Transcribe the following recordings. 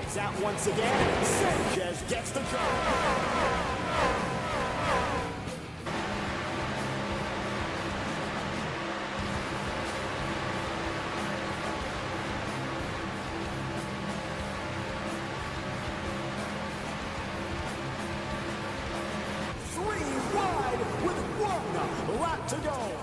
Lights out once again. Sanchez gets the job. To go.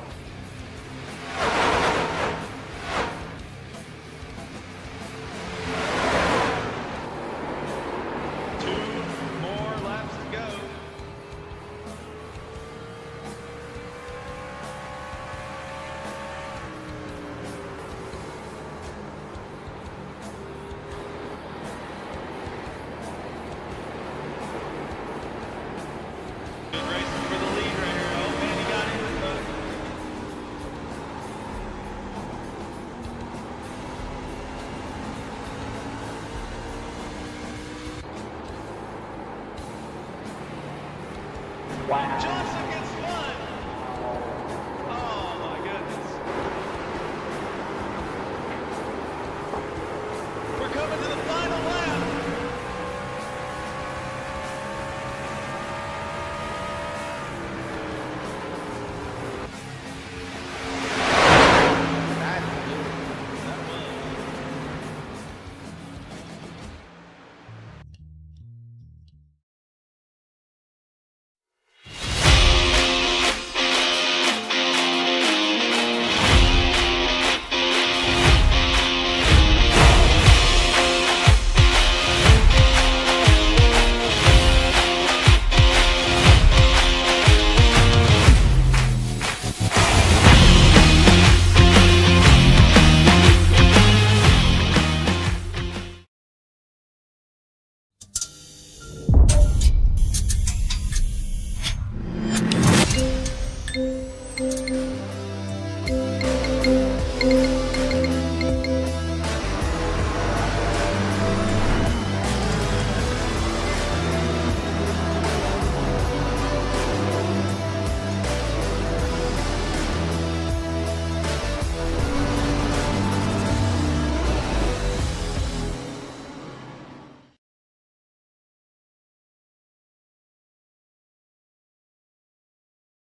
Wow. Johnson gets one. Oh my goodness. We're coming to the final lap.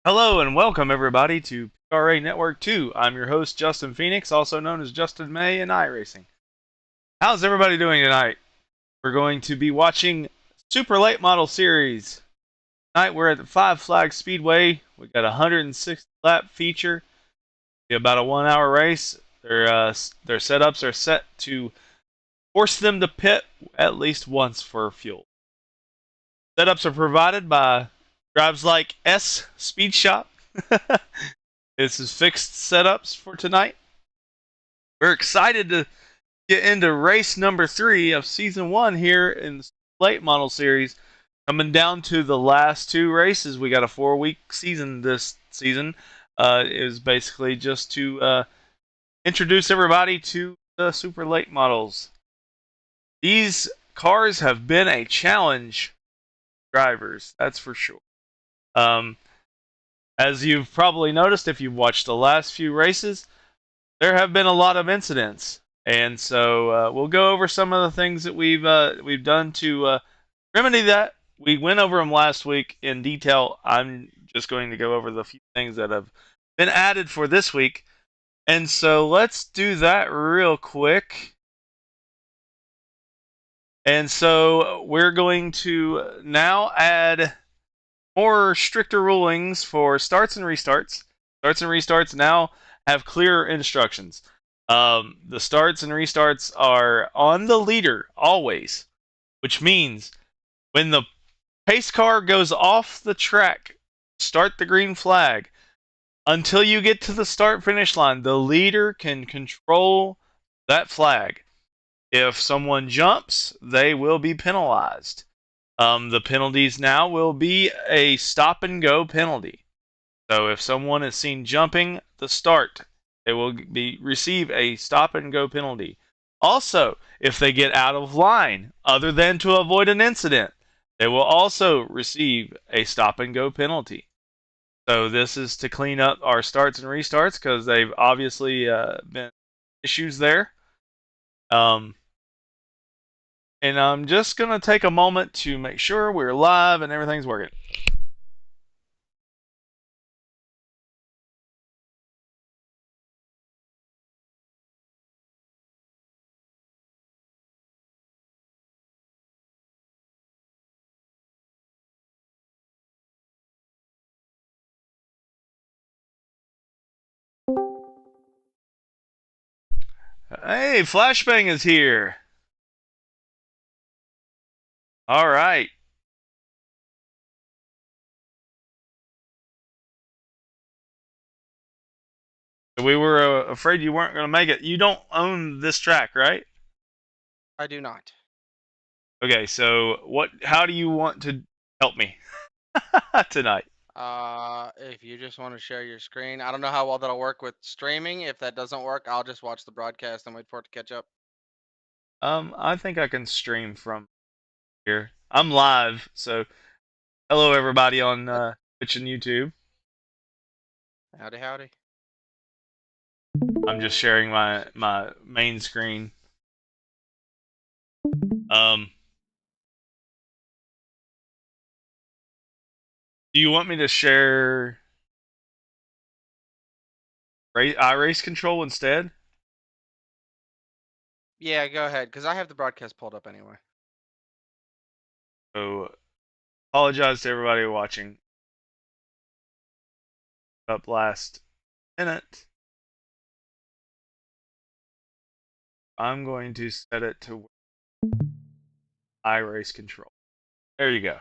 Hello and welcome everybody to PRA Network 2. I'm your host Justin Phoenix, also known as Justin May in iRacing. How's everybody doing tonight? We're going to be watching Super Late Model Series. Tonight we're at the Five Flags Speedway. We got a 160 lap feature. Be about a 1 hour race. Their setups are set to force them to pit at least once for fuel. Setups are provided by Drives Like S Speed Shop. This is fixed setups for tonight. We're excited to get into race number 3 of season 1 here in the late model series. Coming down to the last 2 races. We got a 4-week season this season. It was basically just to introduce everybody to the super late models. These cars have been a challenge for drivers, that's for sure. As you've probably noticed if you've watched the last few races, there have been a lot of incidents, and so we'll go over some of the things that we've done to remedy that. We went over them last week in detail. I'm just going to go over the few things that have been added for this week, and so let's do that real quick. And so we're going to now add more stricter rulings for starts and restarts. Starts and restarts now have clear instructions. The starts and restarts are on the leader always, which means when the pace car goes off the track, start the green flag. Until you get to the start-finish line, the leader can control that flag. If someone jumps, they will be penalized. The penalties now will be a stop-and-go penalty. So if someone is seen jumping the start, they will receive a stop-and-go penalty. Also, if they get out of line, other than to avoid an incident, they will also receive a stop-and-go penalty. So this is to clean up our starts and restarts because they've obviously been issues there. And I'm just going to take a moment to make sure we're live and everything's working. Hey, Flashbang is here. All right. We were afraid you weren't going to make it. You don't own this track, right? I do not. Okay, so how do you want to help me tonight? If you just want to share your screen, I don't know how well that'll work with streaming. If that doesn't work, I'll just watch the broadcast and wait for it to catch up. I think I can stream from here. I'm live, so hello everybody on Twitch and YouTube. Howdy, howdy. I'm just sharing my main screen. Do you want me to share iRace control instead? Yeah, go ahead, because I have the broadcast pulled up anyway. So, apologize to everybody watching. Up last minute. I'm going to set it to iRace control. There you go.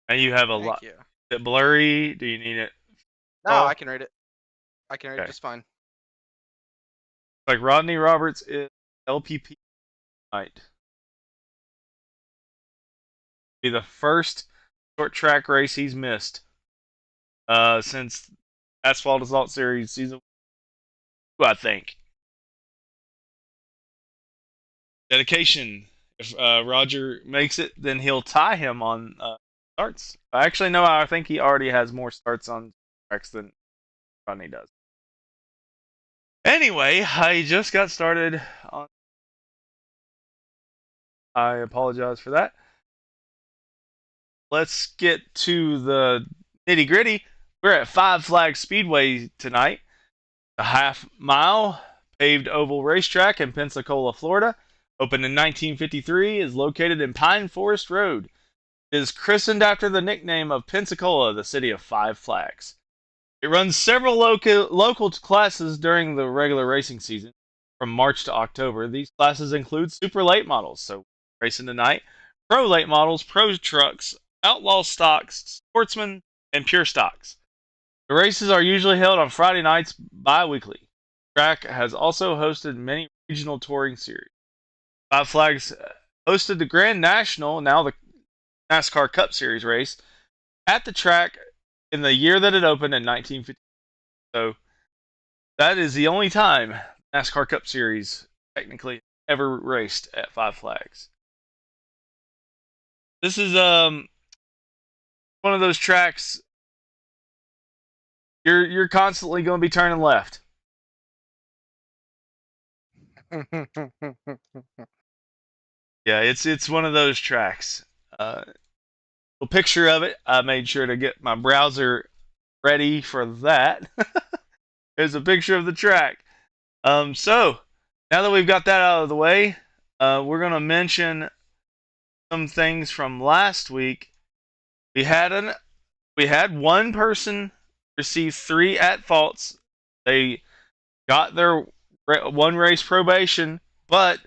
Now you have a lot. Thank you. Is it blurry? Do you need it? No, Oh, I can read it. I can read it okay. just fine. Like Rodney Roberts is LPP tonight. Be the first short track race he's missed since Asphalt Assault Series season 2, I think. Dedication. If Roger makes it, then he'll tie him on starts. Actually, no, I think he already has more starts on tracks than Rodney does. Anyway, I just got started on. I apologize for that. Let's get to the nitty gritty. We're at Five Flags Speedway tonight. The half-mile paved oval racetrack in Pensacola, Florida, opened in 1953, is located in Pine Forest Road. It is christened after the nickname of Pensacola, the city of Five Flags. It runs several local classes during the regular racing season, from March to October. These classes include super late models, so racing tonight, pro late models, pro trucks, outlaw stocks, sportsmen, and pure stocks. The races are usually held on Friday nights bi-weekly. The track has also hosted many regional touring series. Five Flags hosted the Grand National, now the NASCAR Cup Series race, at the track in the year that it opened in 1950. So that is the only time NASCAR Cup Series technically ever raced at Five Flags. This is one of those tracks you're constantly going to be turning left. Yeah, it's one of those tracks. A picture of it. I made sure to get my browser ready for that. There's a picture of the track. So now that we've got that out of the way, we're gonna mention some things from last week. We had one person receive 3 at faults. They got their one race probation, but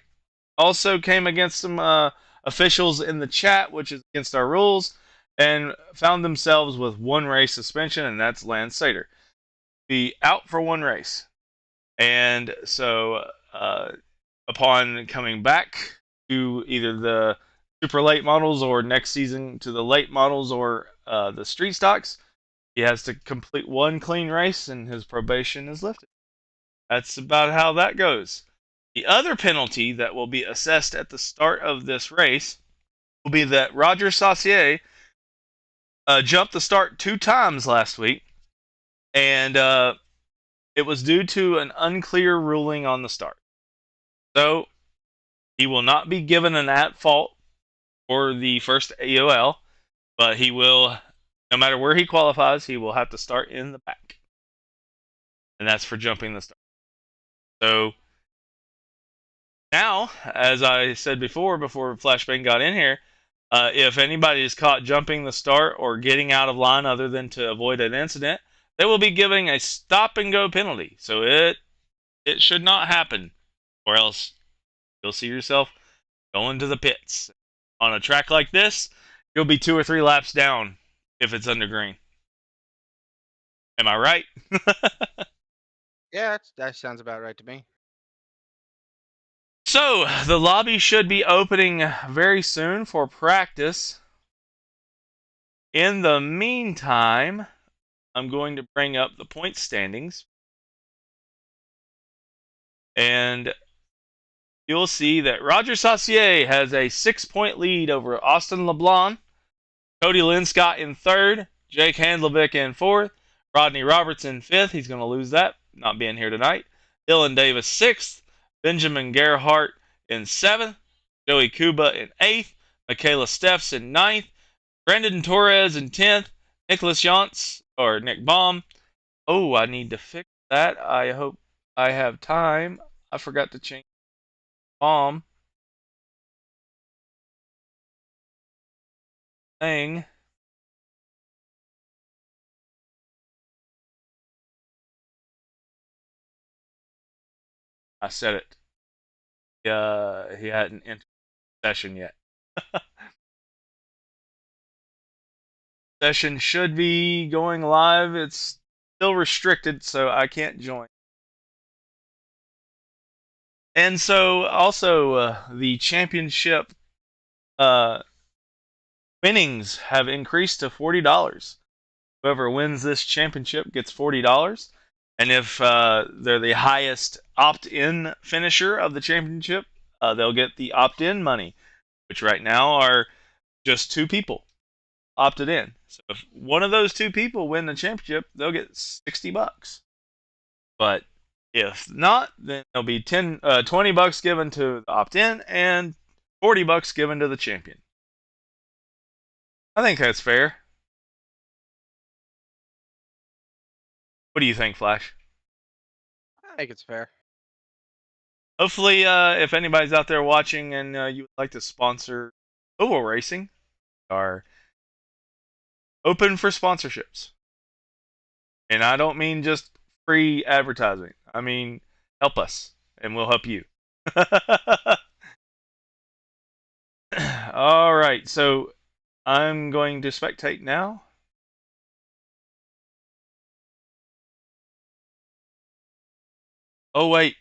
also came against some officials in the chat, which is against our rules, and found themselves with 1 race suspension, and that's Lance Sater. Be out for 1 race. And so, upon coming back to either the super late models or next season to the late models or the street stocks, he has to complete 1 clean race and his probation is lifted. That's about how that goes. The other penalty that will be assessed at the start of this race will be that Roger Saucier jumped the start 2 times last week, and it was due to an unclear ruling on the start. So He will not be given an at fault for the first AOL, but he will, no matter where he qualifies, he will have to start in the back. And that's for jumping the start. So now, as I said before Flashbang got in here, if anybody is caught jumping the start or getting out of line other than to avoid an incident, they will be giving a stop and go penalty. So it should not happen, or else you'll see yourself going to the pits. On a track like this, you'll be 2 or 3 laps down if it's under green. Am I right? Yeah, that sounds about right to me. So, the lobby should be opening very soon for practice. In the meantime, I'm going to bring up the point standings. And you'll see that Roger Saucier has a 6-point lead over Austin LeBlanc. Cody Linscott in 3rd. Jake Handlevick in 4th. Rodney Roberts in 5th. He's going to lose that, not being here tonight. Dylan Davis 6th. Benjamin Gerhardt in 7th. Joey Kuba in 8th. Michaela Steffs in 9th. Brandon Torres in 10th. Nicholas Yantz, or Nick Baum. Oh, I need to fix that. I hope I have time. I forgot to change Baum thing. I said it. He hadn't entered session yet. Session should be going live. It's still restricted, so I can't join. And so, also, the championship winnings have increased to $40. Whoever wins this championship gets $40. And if they're the highest opt-in finisher of the championship, they'll get the opt-in money, which right now are just 2 people opted in. So if one of those 2 people win the championship, they'll get $60. But if not, then there'll be $20 given to the opt-in and $40 given to the champion. I think that's fair. What do you think, Flash? I think it's fair. Hopefully, if anybody's out there watching and you would like to sponsor Oval Racing, are open for sponsorships. And I don't mean just free advertising. I mean, help us, and we'll help you. All right, so I'm going to spectate now. Oh, wait.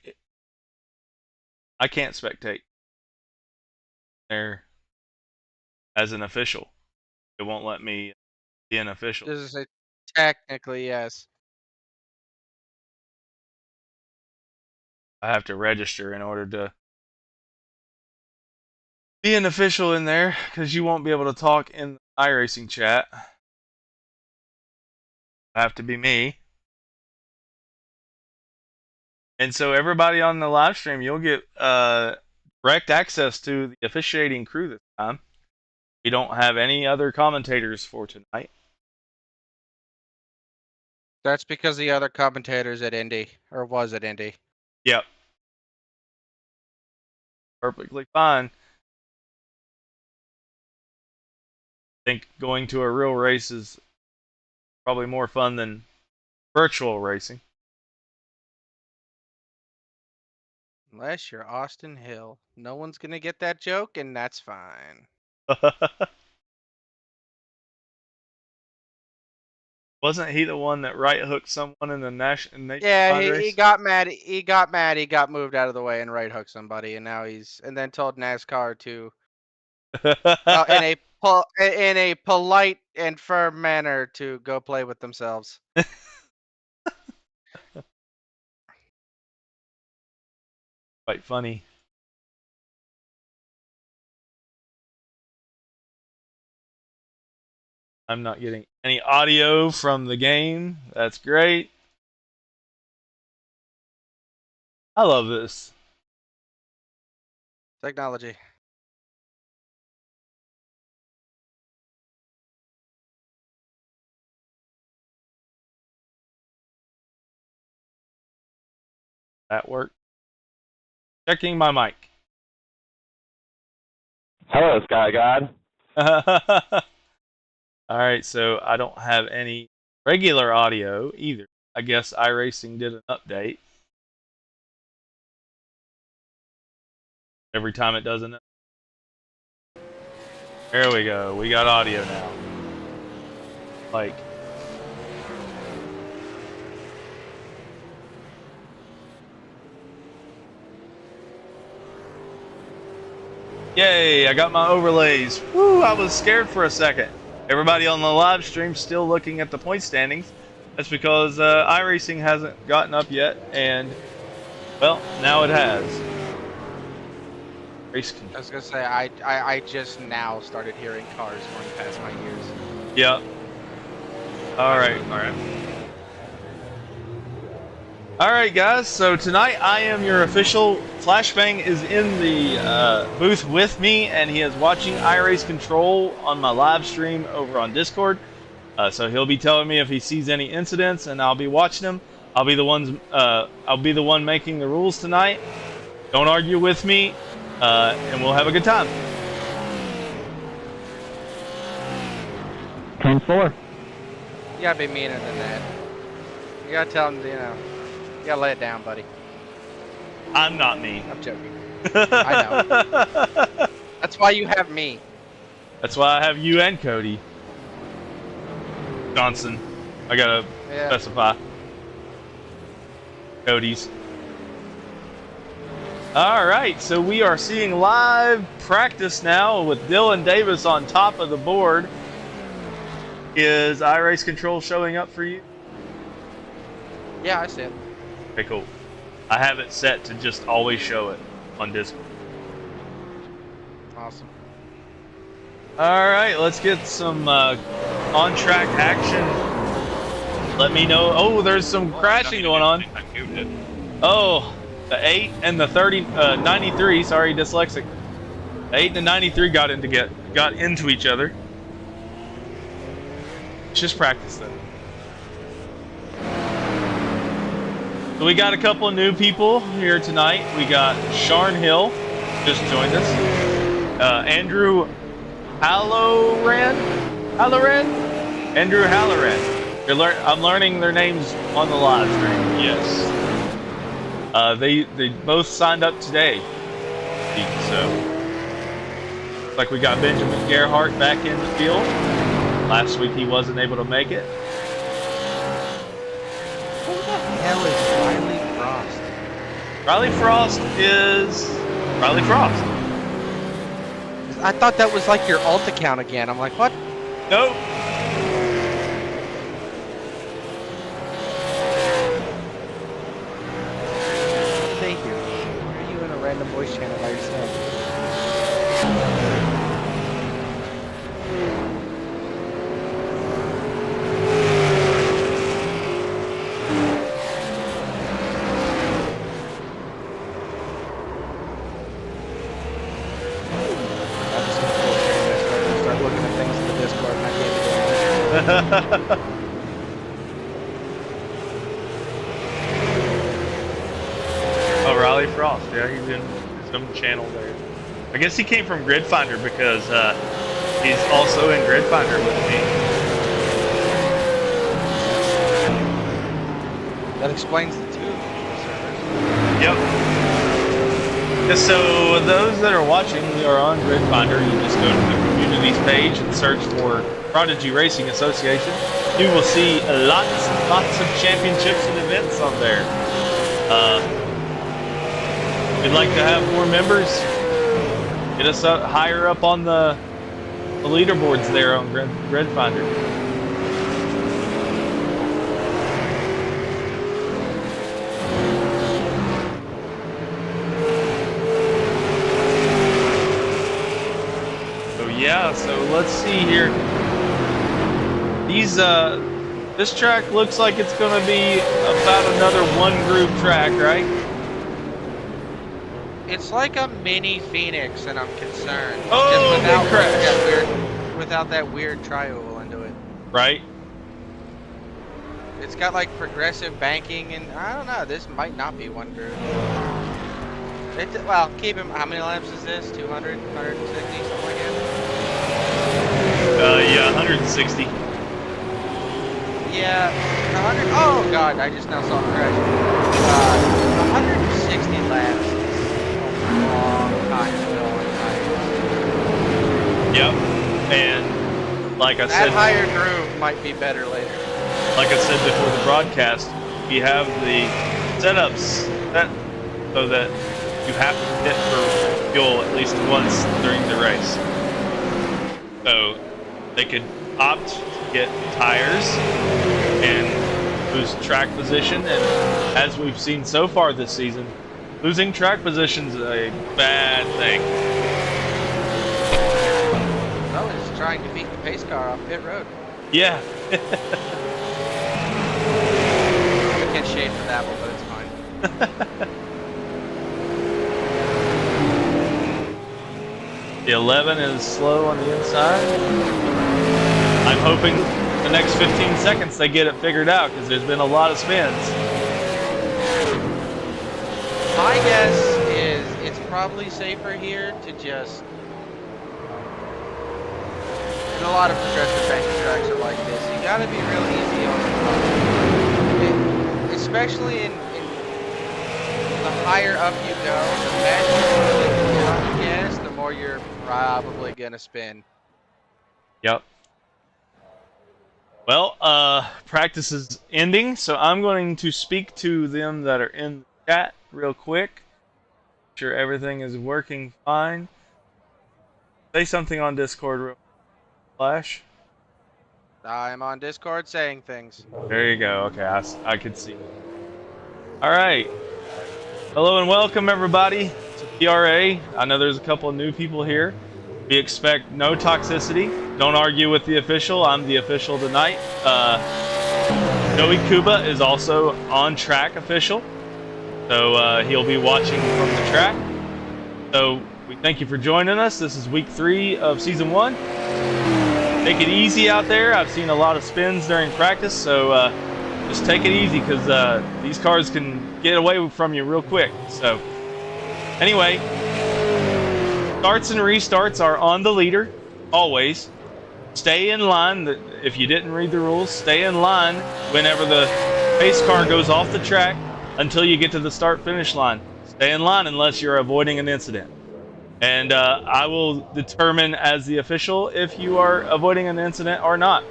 I can't spectate there as an official. It won't let me be an official. This is a technically yes. I have to register in order to be an official in there, because you won't be able to talk in the iRacing chat. I have to be me. And so everybody on the live stream, you'll get direct access to the officiating crew this time. We don't have any other commentators for tonight. That's because the other commentators at Indy, or was at Indy. Yep. Perfectly fine. I think going to a real race is probably more fun than virtual racing. Unless you're Austin Hill. No one's going to get that joke, and that's fine. Wasn't he the one that right hooked someone in the national Yeah, race? he got mad. He got mad. He got moved out of the way and right hooked somebody, and now and then told NASCAR to in a polite and firm manner to go play with themselves. Quite funny. I'm not getting any audio from the game. That's great. I love this. Technology. That worked. Checking my mic. Hello, Sky God. All right, so I don't have any regular audio either. I guess iRacing did an update. Every time it does an update. There we go. We got audio now. Like, yay, I got my overlays. Woo, I was scared for a second. Everybody on the live stream still looking at the point standings. That's because iRacing hasn't gotten up yet, and, well, now it has. Race control. I was gonna say I just now started hearing cars going past my ears. Yep. All right. All right, guys. So tonight I am your official. Flashbang is in the booth with me, and he is watching iRace Control on my live stream over on Discord. So he'll be telling me if he sees any incidents, and I'll be watching them. I'll be the one making the rules tonight. Don't argue with me, and we'll have a good time. 10-4. You gotta be meaner than that. You gotta tell him, you gotta lay it down, buddy. I'm not me. I'm joking. I know. That's why you have me. That's why I have you and Cody Johnson. I gotta specify. Cody's. Alright, so we are seeing live practice now with Dylan Davis on top of the board. Is iRace Control showing up for you? Yeah, I see it. Okay, cool. I have it set to just always show it on Discord. Awesome. Alright, let's get some on-track action. Let me know. Oh, there's some crashing going on. I moved it. Oh, the 8 and the 93, sorry, dyslexic. The 8 and the 93 got into each other. It's just practice then. So we got a couple of new people here tonight. We got Sharn Hill, just joined us. Andrew Halloran? Andrew Halloran. I'm learning their names on the live stream. Yes. They both signed up today. So, looks like we got Benjamin Gerhardt back in the field. Last week he wasn't able to make it. Who the hell is Riley Frost? Riley Frost is Riley Frost. I thought that was like your alt account again. I'm like, what? Nope. Thank you. Why are you in a random voice channel by yourself? Oh, Riley Frost. Yeah, he's in his own channel there. I guess he came from Grid Finder because he's also in Grid Finder with me. That explains the two servers. Yep. Just so those that are watching, we are on Grid Finder. You just go to the communities page and search for Prodigy Racing Association. You will see lots and lots of championships and events on there. We'd like to have more members. Get us up, higher up on the leaderboards there on Grid Finder. So yeah, so let's see here. This track looks like it's going to be about another one group track, right? It's like a mini Phoenix, and I'm concerned. Oh, Just without big crash. without that weird tri-oval into it. Right? It's got like progressive banking, and I don't know. This might not be one groove. Well, keep him. How many laps is this? 200, 160, something like that. Yeah, 160. Yeah, 100. Oh God, I just now saw the crash. 160 laps is a long time to go on tires. Yep. And like I That said, higher groove might be better later. like I said before the broadcast, we have the setups set so that you have to hit for fuel at least once during the race. So they could opt to get tires and lose track position, and as we've seen so far this season, losing track position is a bad thing. Well, it's trying to beat the pace car off pit road. Yeah. We get shade for that one, but it's fine. The 11 is slow on the inside. I'm hoping the next 15 seconds they get it figured out, because there's been a lot of spins. My guess is it's probably safer here to just. And a lot of progressive banking tracks are like this. You gotta be real easy on the especially in the higher up you go, the faster you get on the gas, the more you're probably gonna spin. Yep. Well, practice is ending, so I'm going to speak to them that are in the chat real quick. Make sure everything is working fine. Say something on Discord real Flash. I'm on Discord saying things. There you go. Okay, I could see. All right. Hello and welcome everybody to PRA. I know there's a couple of new people here. We expect no toxicity. Don't argue with the official. I'm the official tonight. Joey Kuba is also on track official. So he'll be watching from the track. So we thank you for joining us. This is week 3 of season 1. Take it easy out there. I've seen a lot of spins during practice, so just take it easy, because these cars can get away from you real quick. So anyway, starts and restarts are on the leader, always. Stay in line. If you didn't read the rules, stay in line whenever the pace car goes off the track until you get to the start-finish line. Stay in line unless you're avoiding an incident. And I will determine as the official if you are avoiding an incident or not.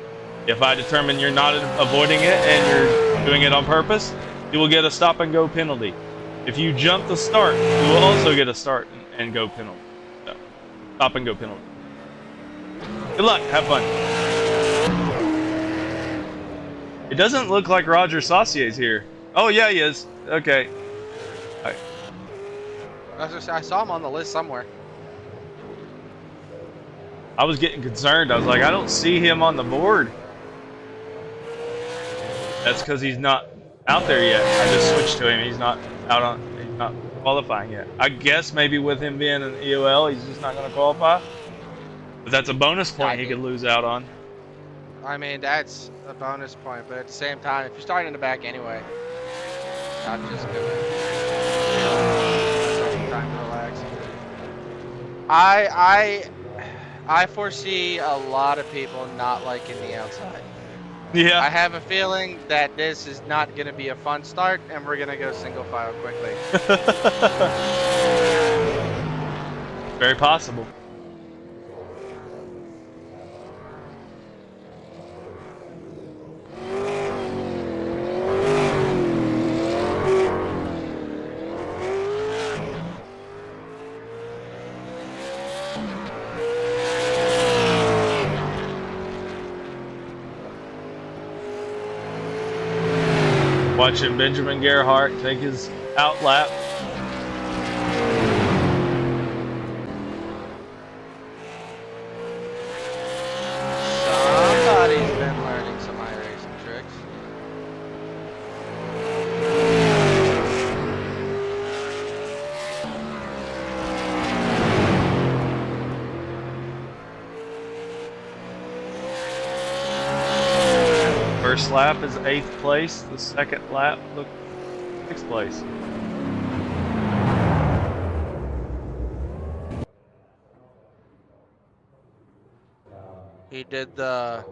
If I determine you're not avoiding it and you're doing it on purpose, you will get a stop-and-go penalty. If you jump the start, you will also get a start and go penalty. So, stop-and-go penalty. Good luck. Have fun. It doesn't look like Roger Sautier's here. Oh, yeah, he is. Okay. All right. I saw him on the list somewhere. I was getting concerned. I was like, I don't see him on the board. That's because he's not out there yet. I just switched to him. He's not qualifying yet. I guess maybe with him being an EOL, he's just not going to qualify. But that's a bonus point he could lose out on. I mean, that's a bonus point, but at the same time, if you're starting in the back anyway, I'm just gonna time to relax. I foresee a lot of people not liking the outside. Yeah. I have a feeling that this is not going to be a fun start, and we're going to go single file quickly. Very possible. Watching Benjamin Gerhardt take his out lap. Somebody's been learning some iRacing tricks. First lap is 8th place. The second lap looked 6th place. He did the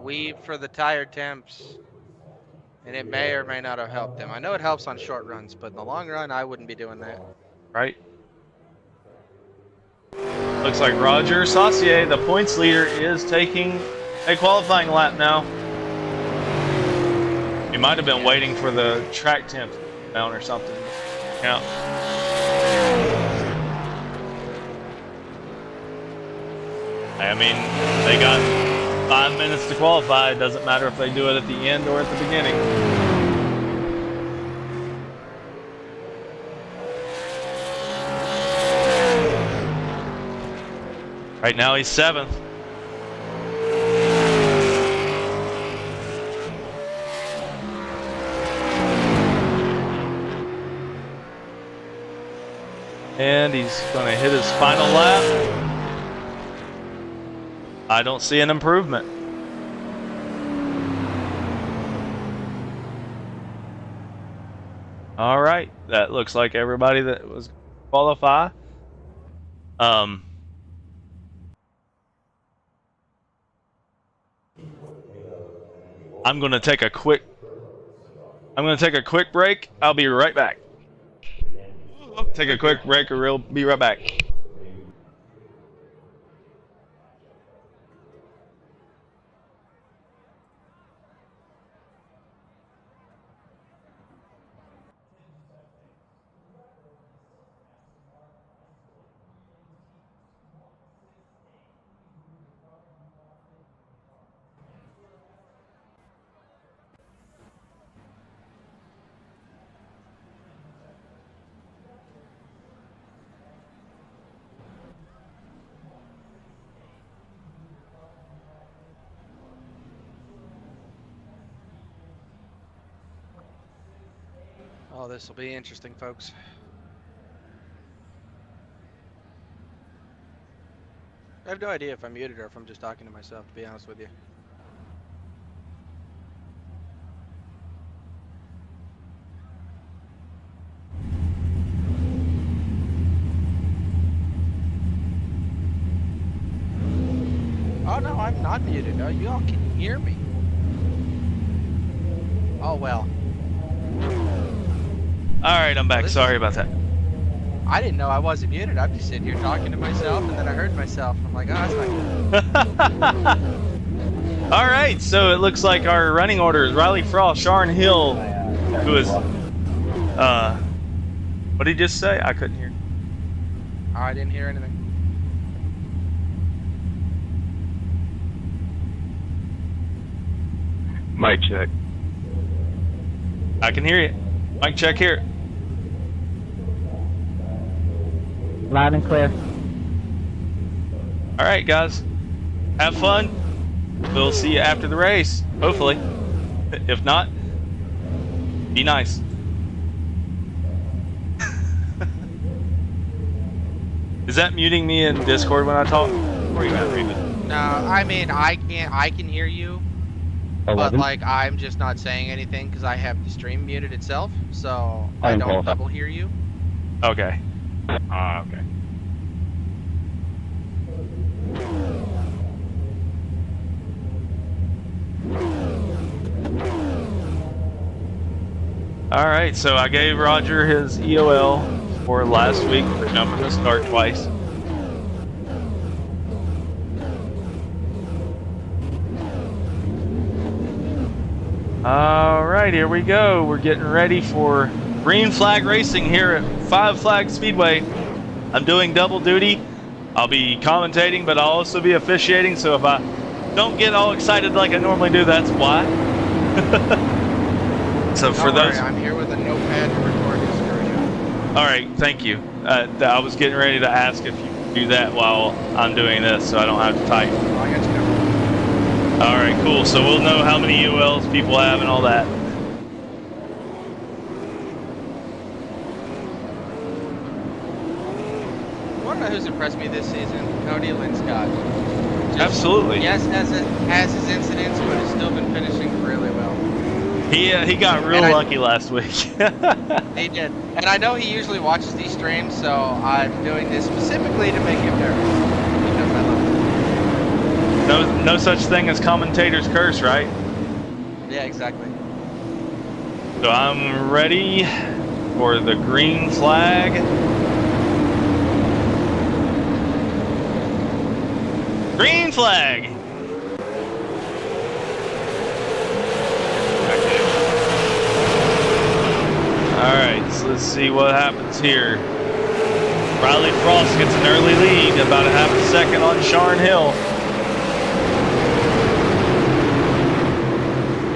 weave for the tire temps, and it may or may not have helped him. I know it helps on short runs, but in the long run, I wouldn't be doing that. Right? Looks like Roger Saucier, the points leader, is taking a qualifying lap now. He might have been waiting for the track temp down or something. Yeah. I mean, they got 5 minutes to qualify. It doesn't matter if they do it at the end or at the beginning. Right now he's 7th. And he's going to hit his final lap. I don't see an improvement. All right, that looks like everybody that was qualify. I'm going to take a quick break. I'll be right back. Take a quick break or we'll be right back. Oh, this will be interesting, folks. I have no idea if I'm muted or if I'm just talking to myself, to be honest with you. Oh, no, I'm not muted. Oh, you all can hear me. Oh, well. All right, I'm back. Sorry about that. I didn't know I wasn't muted. I'm just sitting here talking to myself, and then I heard myself. I'm like, oh, that's not good. All right, so it looks like our running order is Riley Frost, Sharon Hill, who is, what did he just say? I couldn't hear. Oh, I didn't hear anything. Mic check. I can hear you. Mic check here. Loud and clear. All right, guys. Have fun. We'll see you after the race, hopefully. If not, be nice. Is that muting me in Discord when I talk? Or are you at Raven? No, I mean, I can hear you. 11. But like, I'm just not saying anything because I have the stream muted itself, so I don't double hear you. Okay. Okay. All right, so I gave Roger his EOL for last week for jumping the start twice. All right, here we go. We're getting ready for green flag racing here at Five Flag Speedway. I'm doing double duty. I'll be commentating, but I'll also be officiating, so if I don't get all excited like I normally do, that's why. So for those, I'm here with a notepad to record history. all right, thank you. I was getting ready to ask if you could do that while I'm doing this, so I don't have to type. I got you covered. All right, cool. So we'll know how many ULs people have and all that. You want to know who's impressed me this season? Cody Lynn Scott. Absolutely. Yes, has his incidents, but has still been finishing really well. He got real lucky last week. He did. And I know he usually watches these streams, so I'm doing this specifically to make him nervous. Because I love him. No such thing as commentator's curse, right? Yeah, exactly. So I'm ready for the green flag. Green flag! Alright, so let's see what happens here. Riley Frost gets an early lead, about a half a second on Sharn Hill.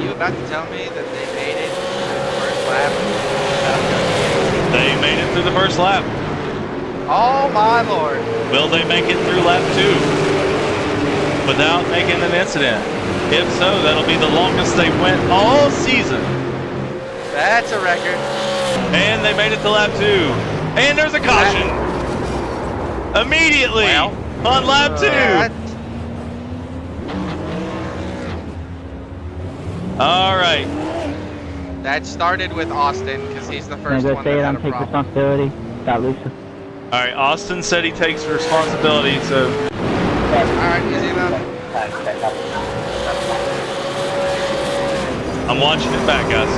You about to tell me that they made it through the first lap? They made it through the first lap. Oh my lord. Will they make it through lap 2 without making an incident? If so, that'll be the longest they went all season. That's a record. And they made it to lap 2. And there's a caution. Immediately on lap 2. All right. That started with Austin because he's the Can I first go one say that it? had I'm a take problem. responsibility. Got Lisa. All right, Austin said he takes responsibility, so Alright, easy enough. I'm watching it back, guys.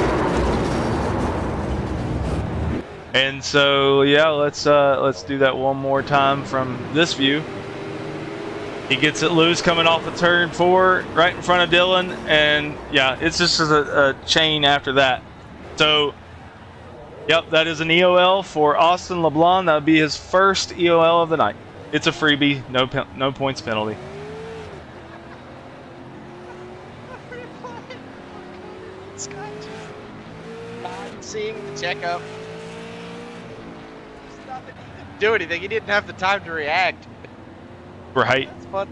And so, yeah, let's do that one more time from this view. He gets it loose coming off of turn 4, right in front of Dylan, and yeah, it's just a chain after that. So, yep, that is an EOL for Austin LeBlanc. That would be his first EOL of the night. It's a freebie, no points penalty. Scott just not seeing the checkup. There's nothing he didn't do anything. He didn't have the time to react. Right. That's fun.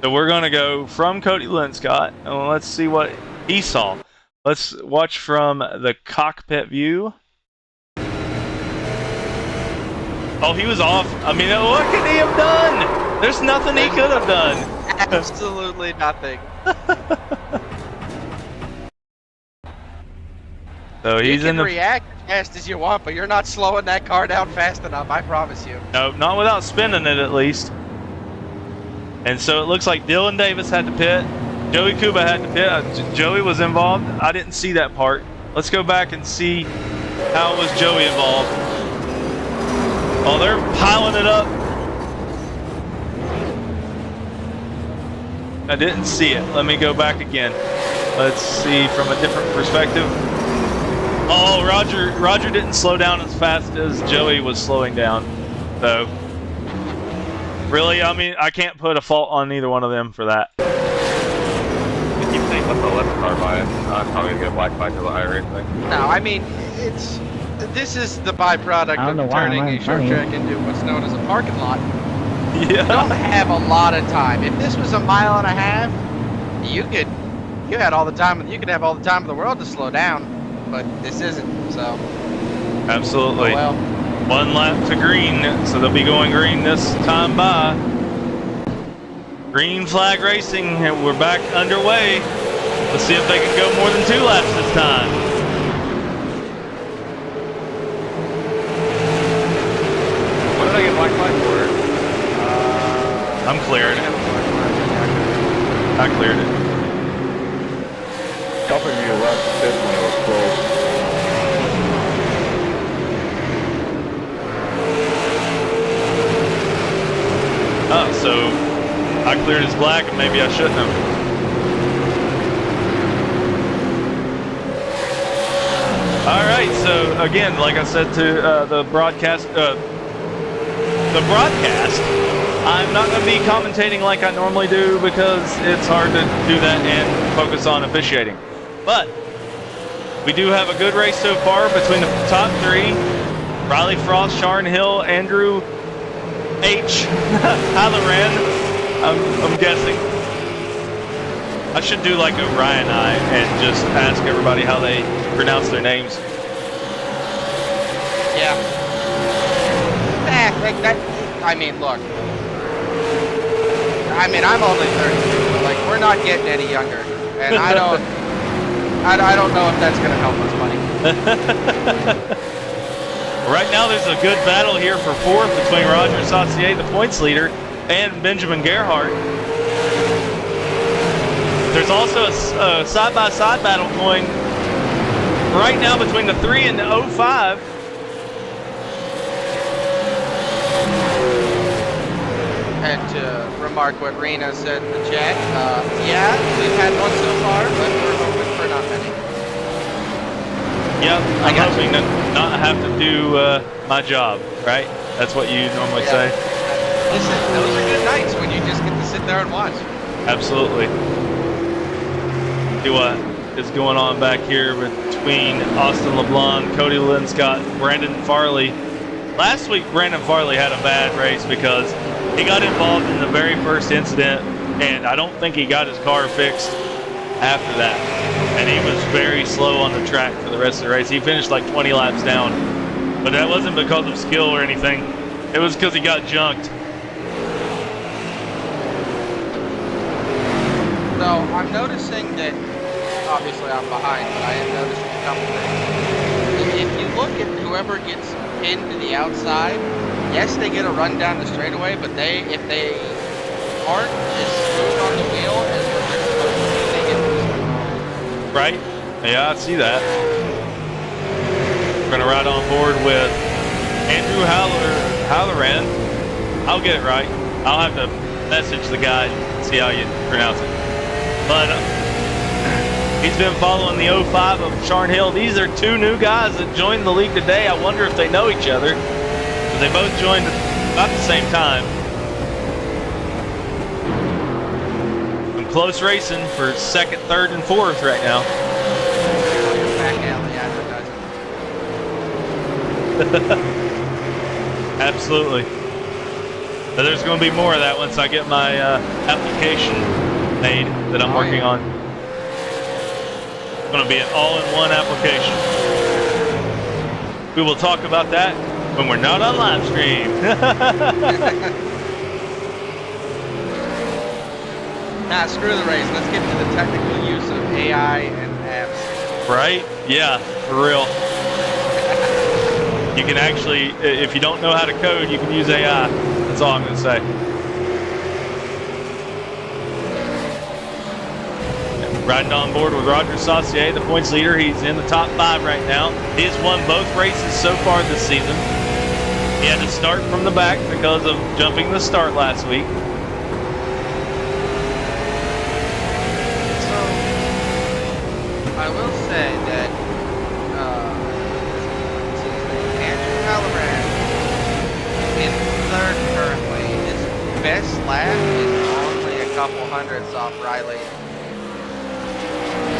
So we're going to go from Cody Linscott, and let's see what he saw. Let's watch from the cockpit view. Oh, he was off. I mean, what could he have done? There's nothing he could have done. Absolutely nothing. So You he's can in the... react as fast as you want, but you're not slowing that car down fast enough, I promise you. No, not without spinning it at least. And so it looks like Dylan Davis had to pit. Joey Kuba had to pit. Joey was involved. I didn't see that part. Let's go back and see how was Joey involved. Oh, they're piling it up. I didn't see it. Let me go back again. Let's see from a different perspective. Oh, Roger didn't slow down as fast as Joey was slowing down. So, really, I mean, I can't put a fault on either one of them for that. I keep saying let the left car by it. I'm probably gonna get a black flag to the iRacing. No, I mean, this is the byproduct I don't know of why I'm turning a short running. track into what's known as a parking lot. You don't Yeah. have a lot of time. If this was a mile and a half, you could have all the time in the world to slow down, but this isn't. So, Absolutely. oh well. One lap to green, so they'll be going green this time by. Green flag racing, and we're back underway. Let's see if they can go more than 2 laps this time. What did I get black flag for? I'm cleared. I cleared it. Helping me to left fifth when it was close. Oh, so I cleared as black, and maybe I shouldn't have. All right, so again, like I said to the broadcast, I'm not going to be commentating like I normally do because it's hard to do that and focus on officiating. But we do have a good race so far between the top 3. Riley Frost, Sharn Hill, Andrew H. Halloran, I'm guessing. I should do like a Ryan I and just ask everybody how they pronounce their names. Yeah. I mean, look. I mean, I'm only 32, but like we're not getting any younger, and I don't know if that's gonna help us, buddy. Right now, there's a good battle here for fourth between Roger Saucier, the points leader, and Benjamin Gerhardt. There's also a side-by-side battle going right now between the 3 and the 05. And to remark what Rena said in the chat, yeah, we've had one so far, but we're hoping for not many. Yep, I'm hoping to not have to do my job, right? That's what you normally say. Listen, those are good nights when you just get to sit there and watch. Absolutely. See what is going on back here between Austin LeBlanc, Cody Linscott, Brandon Farley. Last week, Brandon Farley had a bad race because he got involved in the very first incident, and I don't think he got his car fixed after that. And he was very slow on the track for the rest of the race. He finished like 20 laps down. But that wasn't because of skill or anything. It was because he got junked. So I'm noticing that, obviously I'm behind, but I am noticing a couple things. If you look at whoever gets pinned to the outside, yes, they get a run down the straightaway, but if they aren't as smooth on the wheel as what they're supposed to be, they get this. Right? Yeah, I see that. We're going to ride on board with Andrew Halloran. I'll get it right. I'll have to message the guy and see how you pronounce it. But he's been following the 05 of Sharn Hill. These are two new guys that joined the league today. I wonder if they know each other. They both joined about the same time. Some close racing for second, third, and fourth right now. Back alley advertising. Absolutely. But there's going to be more of that once I get my application made that I'm working on. It's going to be an all-in-one application. We will talk about that when we're not on live stream. Nah, screw the race. Let's get to the technical use of AI and apps. Right? Yeah, for real. You can actually, if you don't know how to code, you can use AI. That's all I'm going to say. Riding on board with Roger Saucier, the points leader. He's in the top 5 right now. He has won both races so far this season. He had to start from the back because of jumping the start last week. So, I will say that Andrew Halloran in third currently. His best lap is only a couple hundredths off Riley.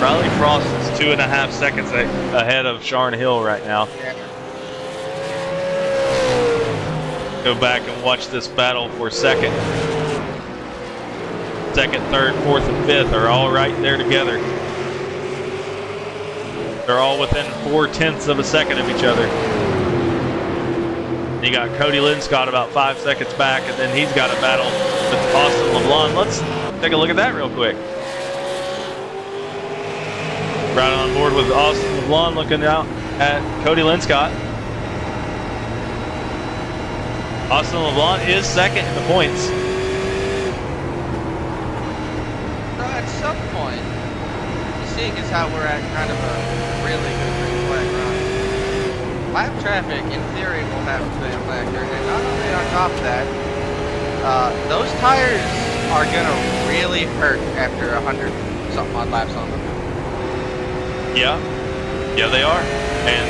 Riley Frost is 2.5 seconds ahead of Sharn Hill right now. Yeah. Go back and watch this battle for second. Second, third, fourth, and fifth are all right there together. They're all within 0.4 of a second of each other. You got Cody Linscott about 5 seconds back, and then he's got a battle with Austin LeBlanc. Let's take a look at that real quick. Right on board with Austin LeBlanc, looking out at Cody Linscott. Austin LeBlanc is second in the points. So at some point, seeing as how we're at kind of a really good green flag run, lap traffic in theory will have to be a factor, and not only on top of that, those tires are gonna really hurt after 100 something odd laps on them. Yeah, they are. And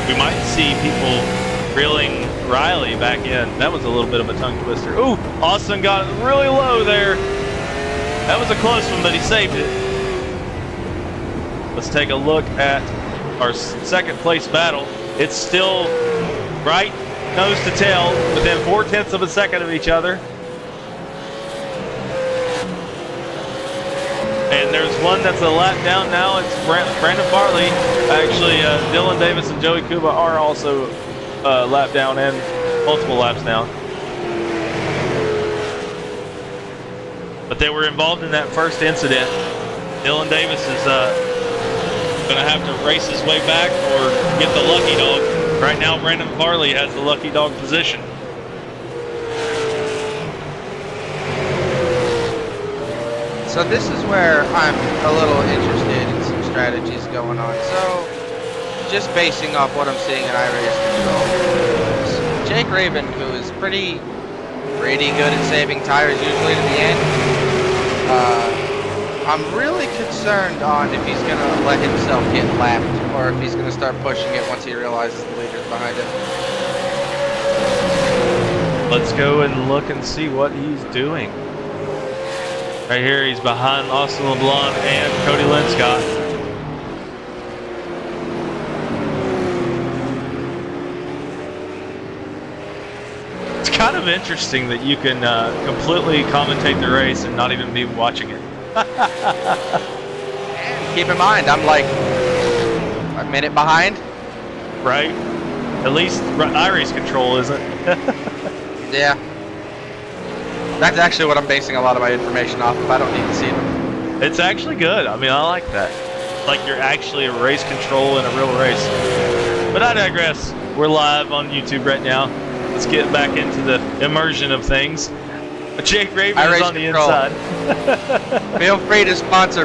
we might see people reeling Riley back in. That was a little bit of a tongue twister. Ooh, Austin got it really low there. That was a close one, but he saved it. Let's take a look at our second place battle. It's still right nose to tail within 0.4 of a second of each other. And there's one that's a lap down now. It's Brandon Farley. Actually, Dylan Davis and Joey Kuba are also lap down and multiple laps down. but they were involved in that first incident. Dylan Davis is going to have to race his way back or get the lucky dog. Right now, Brandon Farley has the lucky dog position. So this is where I'm a little interested in some strategies going on. So just basing off what I'm seeing in iRacing control, Jake Raven, who is pretty good at saving tires usually to the end, I'm really concerned on if he's going to let himself get lapped or if he's going to start pushing it once he realizes the leader's behind him. Let's go and look and see what he's doing. Right here, he's behind Austin LeBlanc and Cody Linscott. It's kind of interesting that you can completely commentate the race and not even be watching it. And keep in mind, I'm like a minute behind. Right? At least iRace control isn't. Yeah. That's actually what I'm basing a lot of my information off of. I don't need to see them. It's actually good. I mean, I like that. Like you're actually a race control in a real race. But I digress. We're live on YouTube right now. Let's get back into the immersion of things. Jake Raven is on the inside. Feel free to sponsor.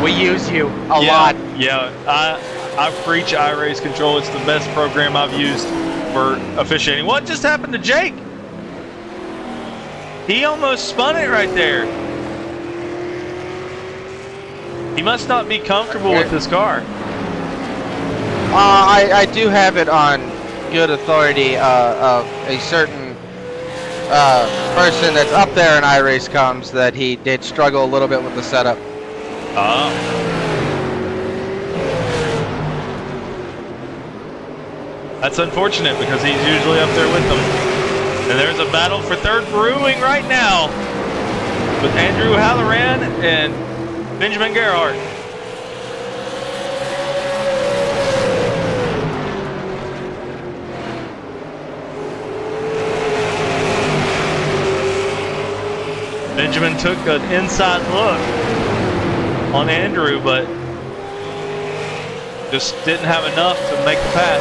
We use you a lot. Yeah, I preach iRace control. It's the best program I've used for officiating. What just happened to Jake? He almost spun it right there. He must not be comfortable with this car. I do have it on good authority of a certain person that's up there in iRace comms that he did struggle a little bit with the setup. Oh. That's unfortunate because he's usually up there with them. And there's a battle for third brewing right now with Andrew Halloran and Benjamin Gerhardt. Benjamin took an inside look on Andrew, but just didn't have enough to make the pass.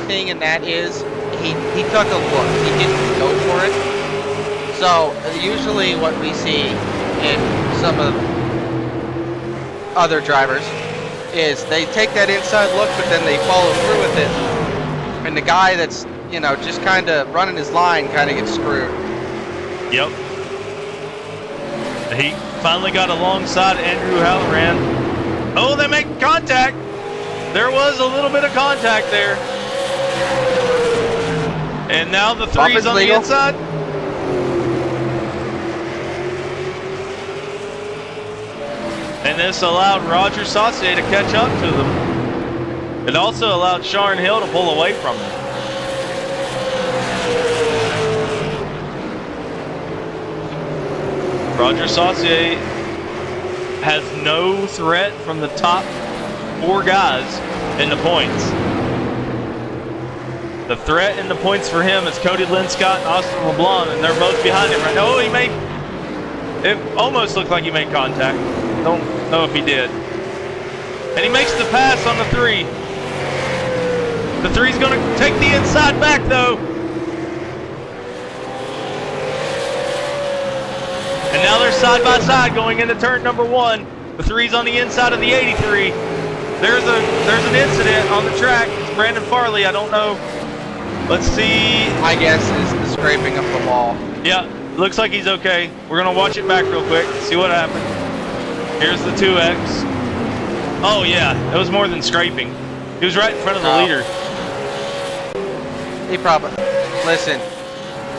Thing in that is he took a look. He didn't go for it. So usually what we see in some of other drivers is they take that inside look, but then they follow through with it. And the guy that's, you know, just kind of running his line kind of gets screwed. Yep. He finally got alongside Andrew Halloran. Oh, they make contact. There was a little bit of contact there. And now the three's on the inside. And this allowed Roger Saucier to catch up to them. It also allowed Sharon Hill to pull away from them. Roger Saucier has no threat from the top four guys in the points. The threat in the points for him is Cody Linscott and Austin LeBlanc, and they're both behind him right now. Oh, it almost looked like he made contact. Don't know if he did. And he makes the pass on the three. The three's gonna take the inside back though. And now they're side by side going into turn number one. The three's on the inside of the 83. There's an incident on the track. It's Brandon Farley. I don't know. Let's see. My guess is the scraping of the wall. Yeah, looks like he's okay. We're gonna watch it back real quick, see what happened. Here's the 2X. Oh yeah, it was more than scraping. He was right in front of the leader. He probably, listen,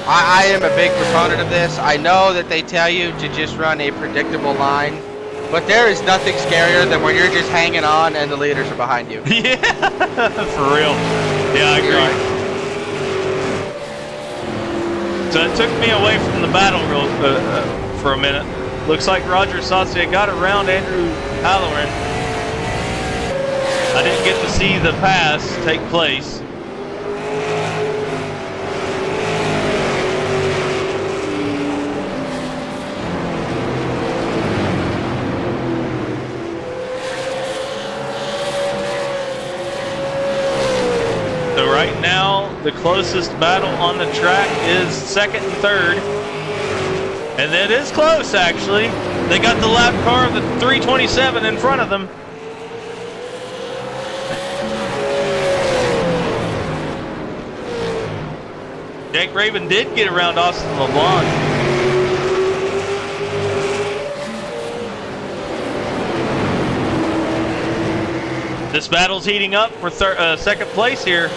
I am a big proponent of this. I know that they tell you to just run a predictable line, but there is nothing scarier than when you're just hanging on and the leaders are behind you. Yeah, for real. Yeah, I agree. So it took me away from the battle for a minute. Looks like Roger Saucier got around Andrew Halloran. I didn't get to see the pass take place. the closest battle on the track is second and third. And it is close, actually. They got the lap car of the 327 in front of them. Jake Raven did get around Austin LeBlanc. This battle's heating up for second place here.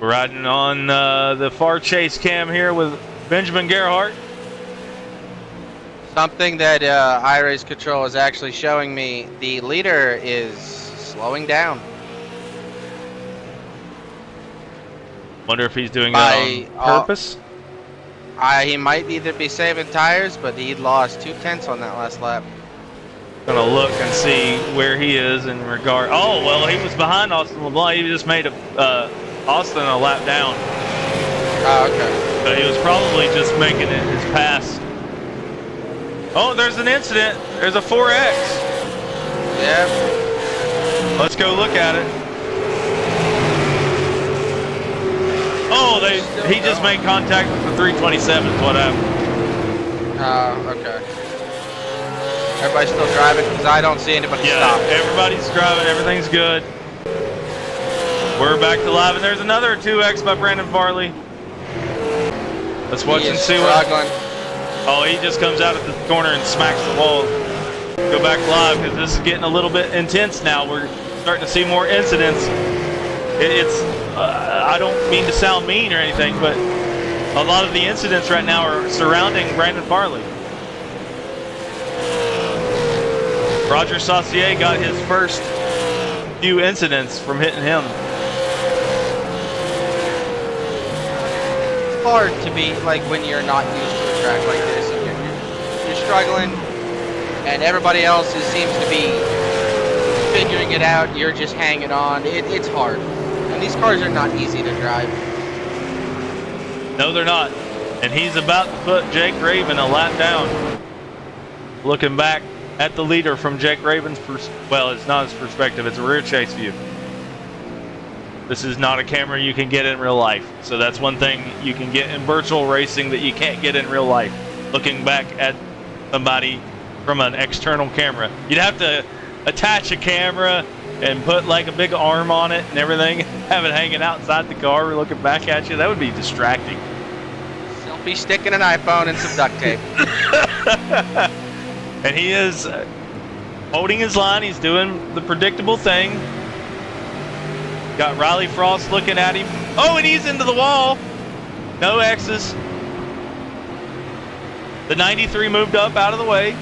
We're riding on the far chase cam here with Benjamin Gerhardt. Something that iRace Control is actually showing me, the leader is slowing down. Wonder if he's doing that on purpose? He might either be saving tires, but he lost 2/10 on that last lap. Gonna look and see where he is in regard. Oh, well, he was behind Austin LeBlanc. He just made Austin a lap down. Oh, okay. But he was probably just making it his pass. Oh, there's an incident. There's a 4X. Yeah. Let's go look at it. Oh, he just made contact with the 327 is what happened. Okay. Everybody's still driving because I don't see anybody stop. Everybody's driving. Everything's good. We're back to live, and there's another 2X by Brandon Farley. Let's watch and see what. Oh, he just comes out at the corner and smacks the wall. Go back live because this is getting a little bit intense now. We're starting to see more incidents. I don't mean to sound mean or anything, but a lot of the incidents right now are surrounding Brandon Farley. Roger Saucier got his first few incidents from hitting him. It's hard to be like when you're not used to a track like this and you're struggling, and everybody else seems to be figuring it out. You're just hanging on. It's hard. And these cars are not easy to drive. No, they're not. And he's about to put Jake Raven a lap down. Looking back at the leader from Jake Raven's well, it's not his perspective, it's a rear chase view. This is not a camera you can get in real life. So that's one thing you can get in virtual racing that you can't get in real life. Looking back at somebody from an external camera. You'd have to attach a camera and put like a big arm on it and everything, have it hanging outside the car looking back at you. That would be distracting. Selfie stick and an iPhone and some duct tape. And he is holding his line. He's doing the predictable thing. Got Riley Frost looking at him. Oh, and he's into the wall. No X's. The 93 moved up out of the way.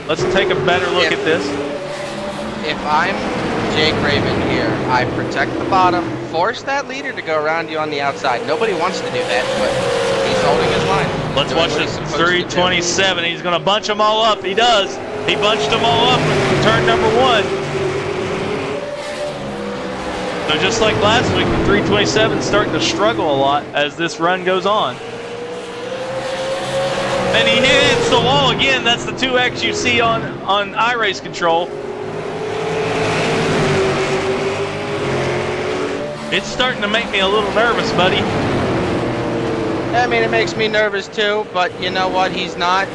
Let's take a better look at this. If I'm Jake Raven here, I protect the bottom, force that leader to go around you on the outside. Nobody wants to do that, but he's holding his line. Let's watch this 327. He's going to bunch them all up. He does. He bunched them all up in turn number 1. So just like last week, the 327 is starting to struggle a lot as this run goes on. And he hits the wall again. That's the 2X you see on iRace Control. It's starting to make me a little nervous, buddy. I mean, it makes me nervous too, but you know what? He's not.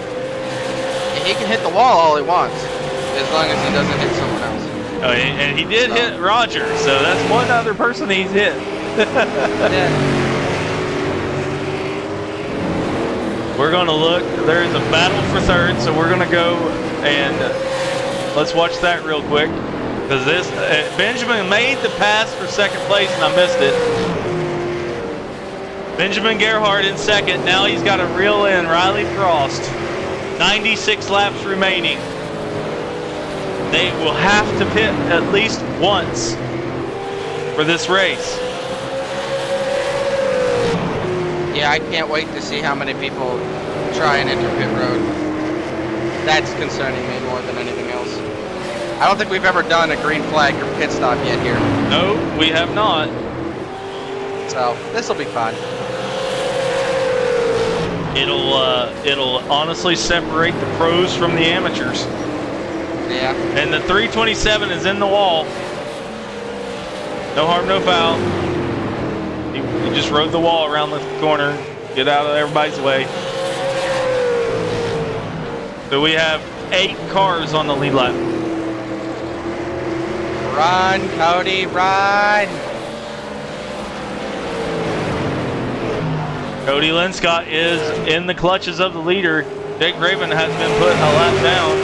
He can hit the wall all he wants, as long as he doesn't hit someone else. Oh, and he did hit Roger, so that's one other person he's hit. Yeah. We're going to look. There's a battle for third, so we're going to go and let's watch that real quick. Because this Benjamin made the pass for second place and I missed it. Benjamin Gerhardt in second. Now he's got to reel in Riley Frost. 96 laps remaining. They will have to pit at least once for this race. Yeah, I can't wait to see how many people try and enter pit road. That's concerning me more than anything else. I don't think we've ever done a green flag or pit stop yet here. No, we have not. So, this will be fun. it'll honestly separate the pros from the amateurs. Yeah. And the 327 is in the wall. No harm, no foul. He just rode the wall around the corner. Get out of everybody's way. So we have 8 cars on the lead lap. Run, Cody, run! Cody Linscott is in the clutches of the leader. Jake Raven has been put a lap down.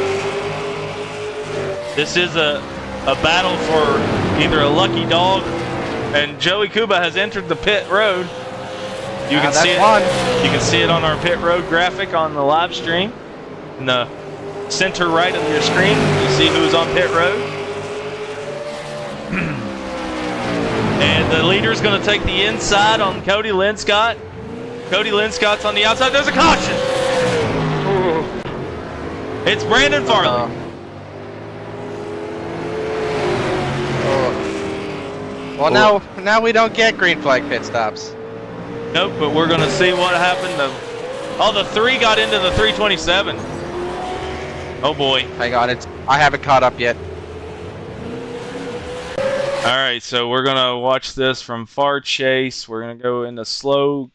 This is a battle for either a lucky dog, and Joey Kuba has entered the pit road. You can see it. You can see it on our pit road graphic on the live stream. In the center right of your screen, you see who's on pit road. And the leader's going to take the inside on Cody Linscott. Cody Linscott's on the outside. There's a caution. Ooh. It's Brandon Farley. Well, now we don't get green flag pit stops. Nope, but we're going to see what happened. Oh, the 3 got into the 327. Oh boy. I got it. I haven't caught up yet. All right, so we're going to watch this from far chase. We're going to go into slow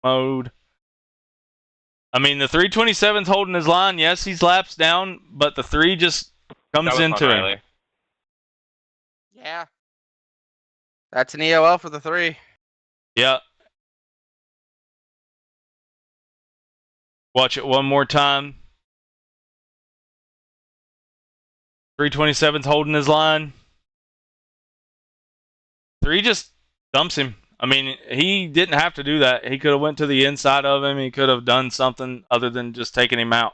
mode. I mean, the 327's holding his line. Yes, he's laps down, but the 3 just comes into him. Riley. Yeah. That's an EOL for the 3. Yeah. Watch it one more time. 327's holding his line. 3 just dumps him. I mean, he didn't have to do that. He could have went to the inside of him. He could have done something other than just taking him out.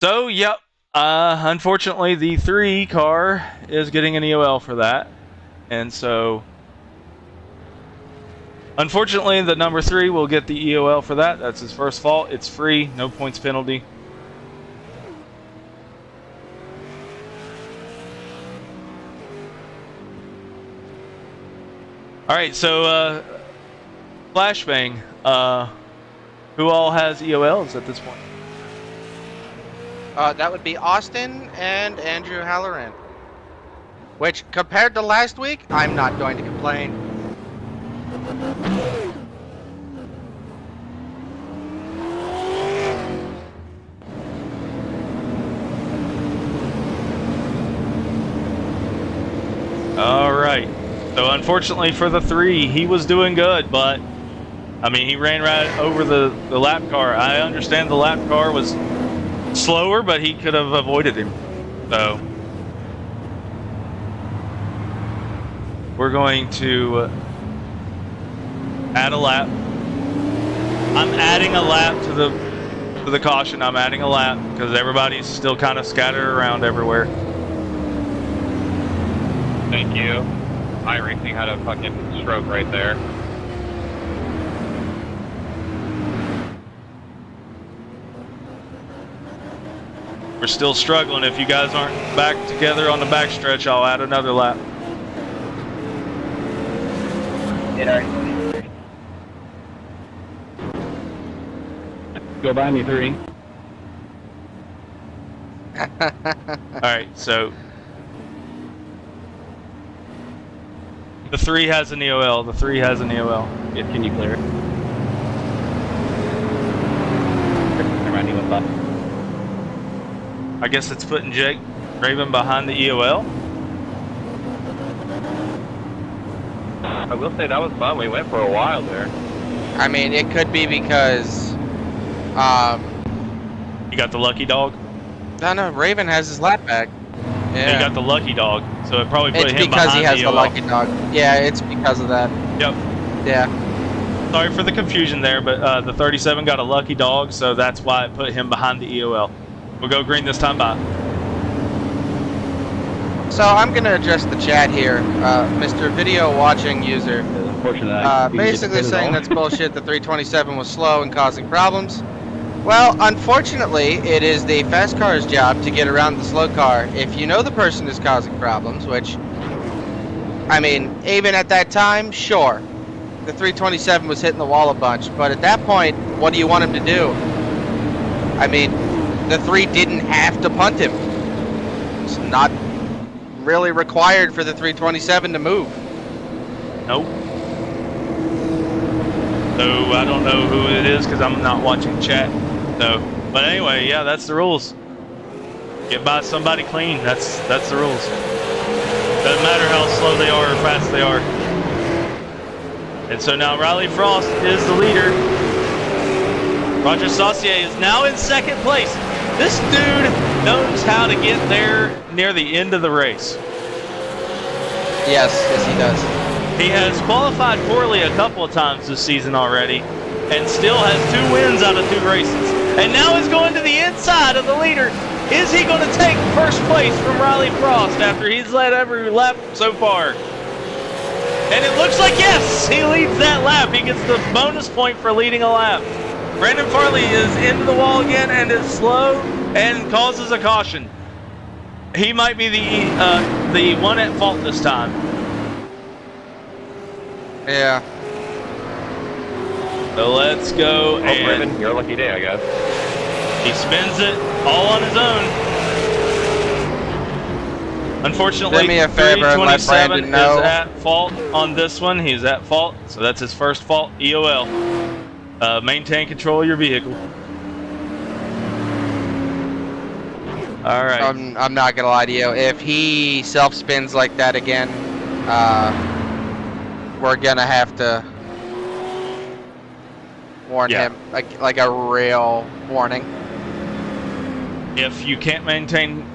So, yep. Unfortunately, the 3 car is getting an EOL for that. And so, unfortunately, the number 3 will get the EOL for that. That's his first fault. It's free. No points penalty. All right, so flashbang. Who all has EOLs at this point? That would be Austin and Andrew Halloran. Which, compared to last week, I'm not going to complain. All right. So unfortunately for the 3, he was doing good, but I mean, he ran right over the lap car. I understand the lap car was slower, but he could have avoided him. So we're going to add a lap. I'm adding a lap to the caution. I'm adding a lap because everybody's still kind of scattered around everywhere. Thank you. iRacing had a fucking stroke right there. We're still struggling. If you guys aren't back together on the backstretch, I'll add another lap. Go buy me 3. Alright, so the 3 has an EOL. The 3 has an EOL. Yes, can you clear it? I guess it's putting Jake Raven behind the EOL. I will say that was fun. We went for a while there. I mean, it could be because... You got the lucky dog? No, Raven has his lap back. Yeah. He got the lucky dog, so it probably put it's him because behind he has the EOL. lucky dog. Yeah, it's because of that. Yep. Yeah. Sorry for the confusion there, but the 37 got a lucky dog, so that's why it put him behind the EOL. We'll go green this time by. So I'm going to address the chat here. Mr. Video Watching User. Basically saying that's bullshit. The 327 was slow and causing problems. Well, unfortunately, it is the fast car's job to get around the slow car if you know the person is causing problems, which, I mean, even at that time, sure. the 327 was hitting the wall a bunch, but at that point, what do you want him to do? I mean, the 3 didn't have to punt him. It's not really required for the 327 to move. Nope. So I don't know who it is because I'm not watching chat. So, but anyway, yeah, that's the rules. Get by somebody clean. That's the rules. Doesn't matter how slow they are or fast they are. And so now Riley Frost is the leader. Roger Saucier is now in second place. This dude knows how to get there near the end of the race. Yes, he does. He has qualified poorly a couple of times this season already and still has 2 wins out of 2 races. And now is going to the inside of the leader. Is he going to take first place from Riley Frost after he's led every lap so far? And it looks like yes, he leads that lap. He gets the bonus point for leading a lap. Brandon Farley is into the wall again and is slow and causes a caution. He might be the one at fault this time. Yeah. So let's go. Oh, Brandon, your lucky day, I guess. He spins it all on his own. Unfortunately, Do me a favor and let 327 Brandon know. is at fault on this one. He's at fault, so that's his first fault. EOL. Maintain control of your vehicle. All right. I'm not gonna lie to you. If he self spins like that again, we're gonna have to warn him, like a real warning. If you can't maintain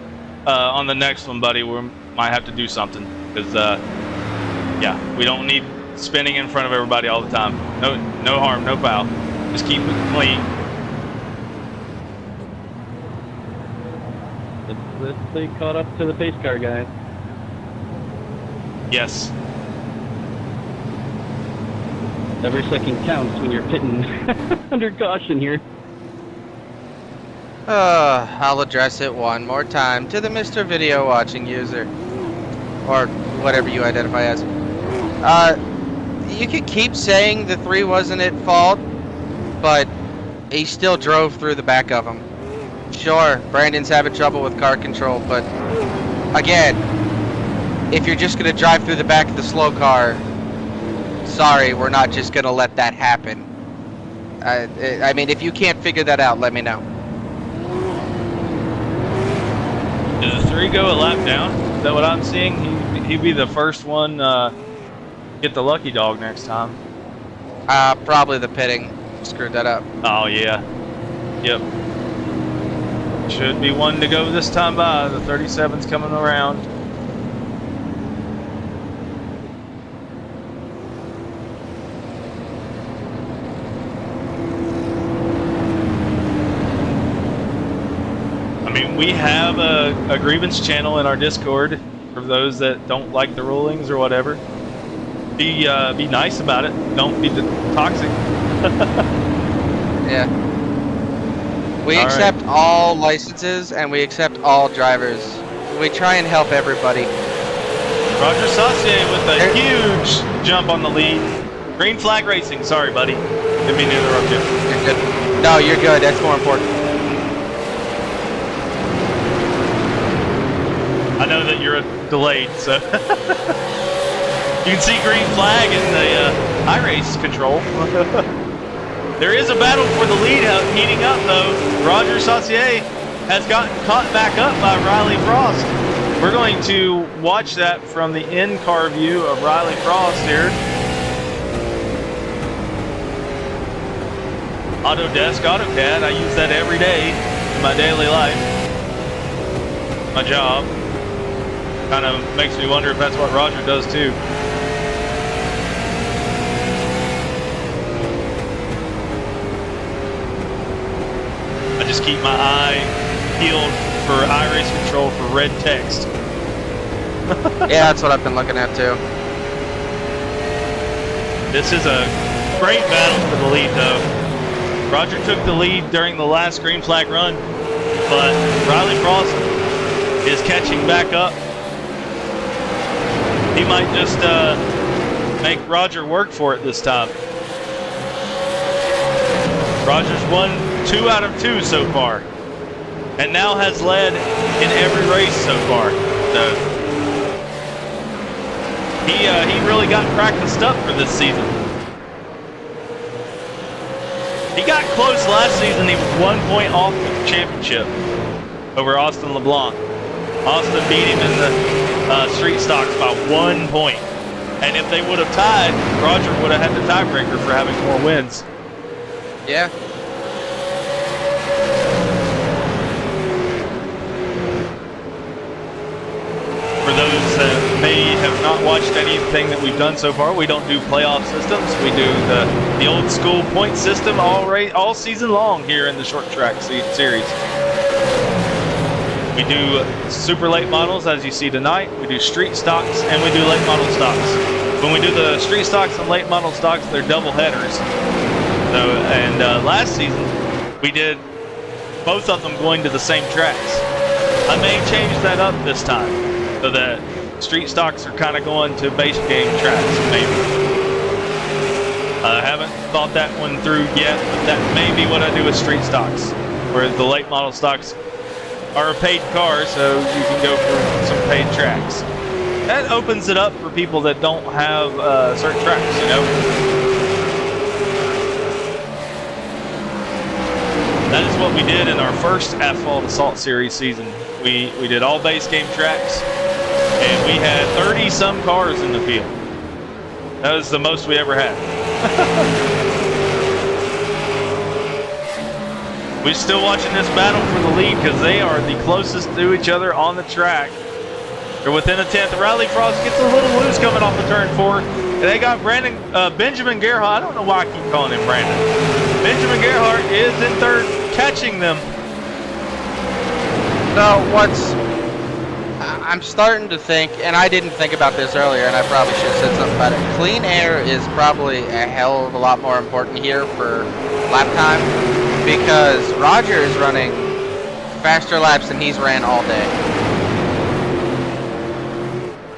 on the next one, buddy, we might have to do something because, yeah, we don't need spinning in front of everybody all the time. No harm, no foul. Just keep it clean. Let's stay caught up to the pace car, guys. Yes. Every second counts when you're pitting under caution here. I'll address it one more time to the Mr. Video watching user, or whatever you identify as. You could keep saying the 3 wasn't at fault, but he still drove through the back of him. Sure, Brandon's having trouble with car control, but again, if you're just gonna drive through the back of the slow car, sorry, we're not just gonna let that happen. I mean, if you can't figure that out, let me know. Did the 3 go a lap down? Is that what I'm seeing? He'd be the first one get the lucky dog next time. Probably the pitting screwed that up. Oh yeah. Yep. Should be one to go this time by. The 37's coming around. I mean, we have a grievance channel in our Discord for those that don't like the rulings or whatever. Be nice about it. Don't be toxic. Yeah. We accept all licenses and we accept all drivers. We try and help everybody. Roger Saucier with a huge jump on the lead. Green flag racing. Sorry, buddy. Didn't mean to interrupt you. You're good. No, you're good. That's more important. I know that you're delayed, so you can see green flag in the iRace control. There is a battle for the lead heating up, though. Roger Saucier has gotten caught back up by Riley Frost. We're going to watch that from the in-car view of Riley Frost here. Autodesk AutoCAD, I use that every day in my daily life. My job. Kind of makes me wonder if that's what Roger does too. I just keep my eye peeled for iRace control for red text. Yeah, that's what I've been looking at too. This is a great battle for the lead though. Roger took the lead during the last green flag run, but Riley Frost is catching back up. He might just make Roger work for it this time. Roger's won 2 out of 2 so far, and now has led in every race so far. So he really got practiced up for this season. He got close last season. He was 1 point off the championship over Austin LeBlanc. Austin beat him in the street stocks by 1 point. And if they would have tied, Roger would have had the tiebreaker for having more wins. Yeah. For those that may have not watched anything that we've done so far, we don't do playoff systems. We do the old school point system all season long here in the short track series. We do super late models, as you see tonight. We do street stocks, and we do late model stocks. When we do the street stocks and late model stocks, they're double headers. So, and last season, we did both of them going to the same tracks. I may change that up this time, so that street stocks are kind of going to base game tracks, maybe. I haven't thought that one through yet, but that may be what I do with street stocks, where the late model stocks are a paid car, so you can go for some paid tracks. That opens it up for people that don't have certain tracks, you know. That is what we did in our first Asphalt Assault Series season. We did all base game tracks, and we had 30 some cars in the field. That was the most we ever had. We're still watching this battle for the lead because they are the closest to each other on the track. They're within a tenth. Riley Frost gets a little loose coming off of turn 4. And they got Benjamin Gerhardt. I don't know why I keep calling him Brandon. Benjamin Gerhardt is in third, catching them. No, I'm starting to think, and I didn't think about this earlier, and I probably should have said something about it. Clean air is probably a hell of a lot more important here for lap time, because Roger is running faster laps than he's ran all day.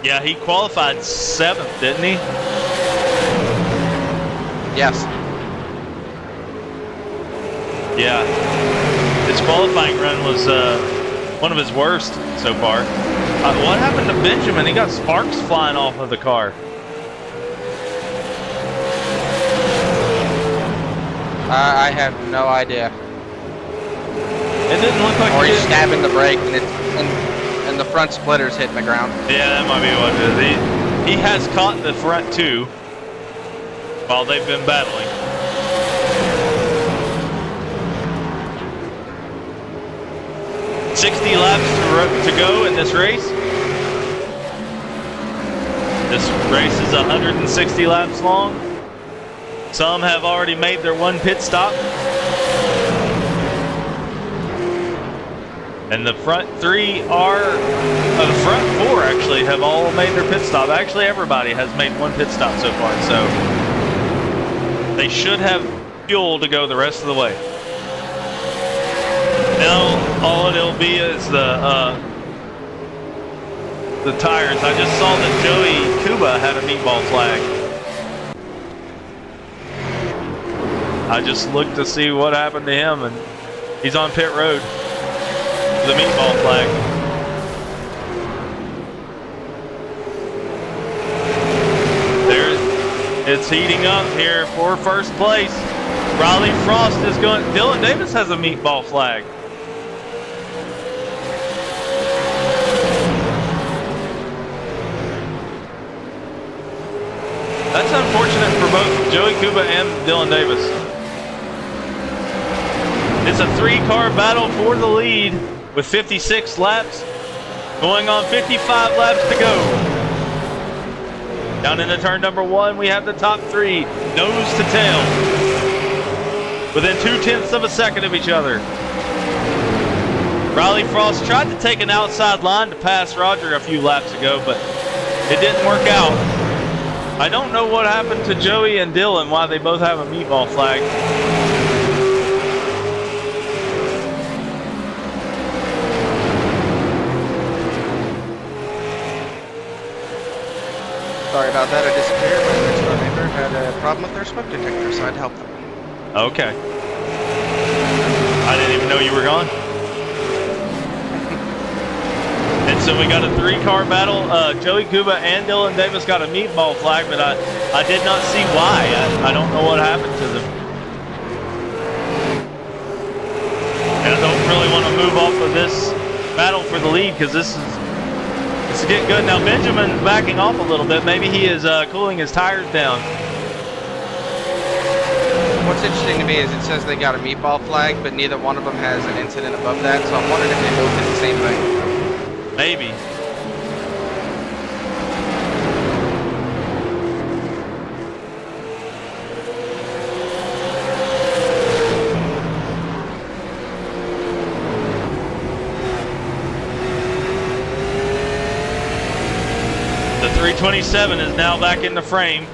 Yeah, he qualified 7th, didn't he? Yes. Yeah. His qualifying run was one of his worst so far. What happened to Benjamin? He got sparks flying off of the car. I have no idea. It didn't look like Or he's stabbing the brake and the front splitter's hitting the ground. Yeah, that might be what it is. He has caught the front 2 while they've been battling. $60 laps to go in this race. This race is 160 laps long. Some have already made their 1 pit stop. And the front 3 the front 4 actually have all made their pit stop. Actually, everybody has made 1 pit stop so far, so they should have fuel to go the rest of the way. Now, all it'll be is the tires. I just saw that Joey Cuba had a meatball flag. I just looked to see what happened to him, and he's on pit road. The meatball flag. It's heating up here for first place. Riley Frost is going. Dylan Davis has a meatball flag. That's unfortunate for both Joey Cuba and Dylan Davis. It's a 3-car battle for the lead with 56 laps, going on 55 laps to go. Down into turn number 1, we have the top 3, nose to tail, within 0.2 of a second of each other. Riley Frost tried to take an outside line to pass Roger a few laps ago, but it didn't work out. I don't know what happened to Joey and Dylan, why they both have a meatball flag. Sorry about that, I disappeared. had a problem with their smoke detector, so I'd help them. Okay. I didn't even know you were gone. And so we got a 3-car battle. Joey Cuba and Dylan Davis got a meatball flag, but I did not see why. I don't know what happened to them. And I don't really want to move off of this battle for the lead because this is getting good. Now Benjamin's backing off a little bit. Maybe he is cooling his tires down. What's interesting to me is it says they got a meatball flag, but neither one of them has an incident above that, so I'm wondering if they both did the same thing. Maybe. The 327 is now back in the frame.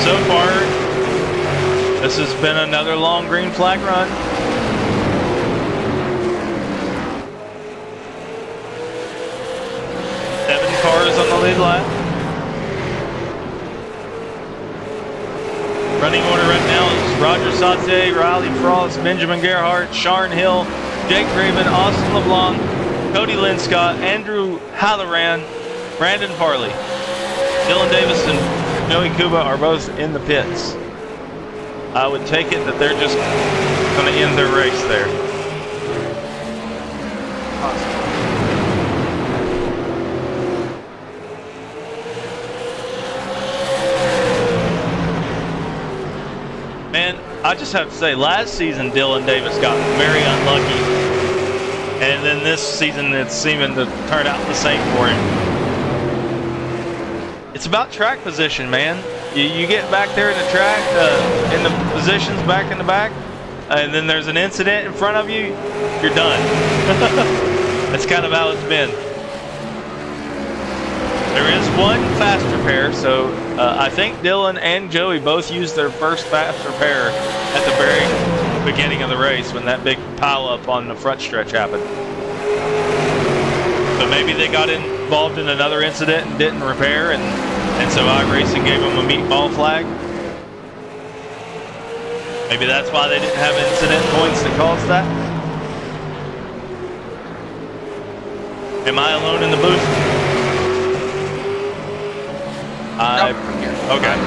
So far, this has been another long green flag run. Seven cars on the lead lap. Running order right now is Roger Saute, Riley Frost, Benjamin Gerhardt, Sharon Hill, Jake Raven, Austin LeBlanc, Cody Linscott, Andrew Halloran, Brandon Farley. Dylan Davis and Joey Cuba are both in the pits. I would take it that they're just going to end their race there. Man, I just have to say, last season Dylan Davis got very unlucky. And then this season it's seeming to turn out the same for him. It's about track position, man. You get back there in the track, in the positions back in the back, and then there's an incident in front of you, you're done. That's kind of how it's been. There is one faster pair, so I think Dylan and Joey both used their first faster pair at the very beginning of the race when that big pile up on the front stretch happened. But maybe they got involved in another incident and didn't repair, and so iRacing gave them a meatball flag. Maybe that's why they didn't have incident points that caused that. Am I alone in the booth? Nope, I'm here. Okay.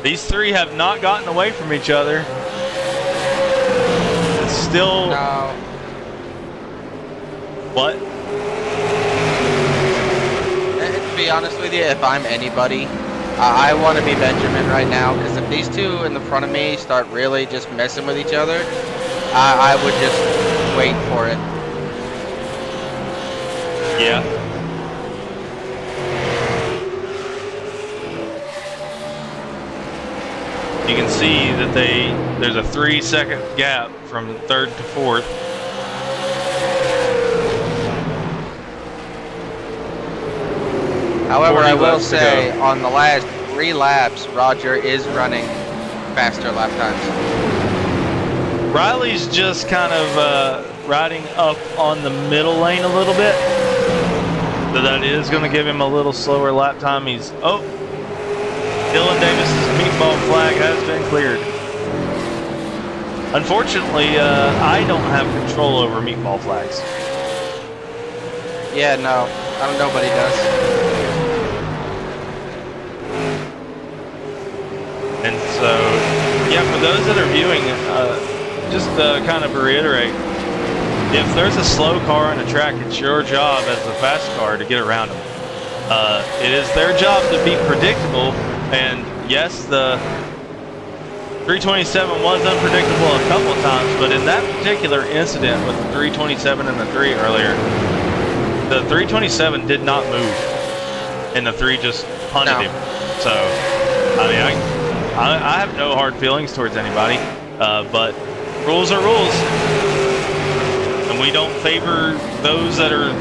These three have not gotten away from each other. It's still... No. What? To be honest with you, if I'm anybody, I want to be Benjamin right now, because if these two in the front of me start really just messing with each other, I would just wait for it. Yeah. You can see that there's a 3-second gap from third to fourth. However, 40 I will laps to say, go. on the last 3 laps, Roger is running faster lap times. Riley's just kind of riding up on the middle lane a little bit. So that is going to give him a little slower lap time. Dylan Davis's meatball flag has been cleared. Unfortunately, I don't have control over meatball flags. Yeah, no, nobody does. And so, yeah, for those that are viewing, just kind of reiterate, if there's a slow car on the track, it's your job as the fast car to get around them. It is their job to be predictable, and yes, the 327 was unpredictable a couple of times, but in that particular incident with the 327 and the 3 earlier, the 327 did not move, and the 3 just punted him. So, I mean, I have no hard feelings towards anybody, but rules are rules. And we don't favor those that are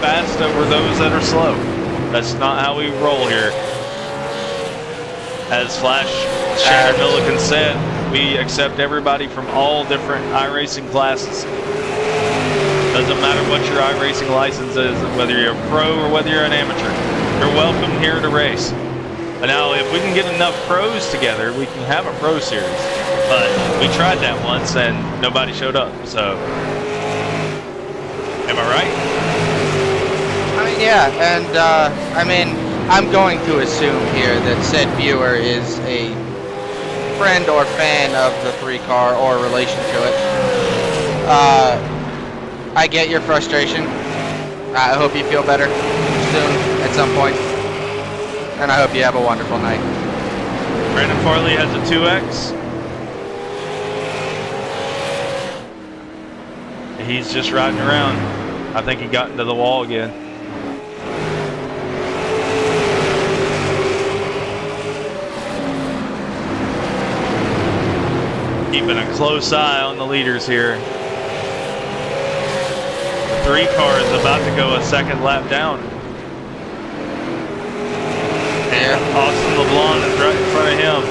fast over those that are slow. That's not how we roll here. As Flash Sharon Milliken said, we accept everybody from all different iRacing classes. Doesn't matter what your iRacing license is, whether you're a pro or whether you're an amateur. You're welcome here to race. Now, if we can get enough pros together, we can have a pro series. But we tried that once and nobody showed up, so. Am I right? I mean, yeah, and I mean, I'm going to assume here that said viewer is a friend or fan of the 3-car or relation to it. I get your frustration. I hope you feel better soon at some point. And I hope you have a wonderful night. Brandon Farley has a 2X. He's just riding around. I think he got into the wall again. Keeping a close eye on the leaders here. The 3-car is about to go a second lap down. Yeah. Austin LeBlanc is right in front of him.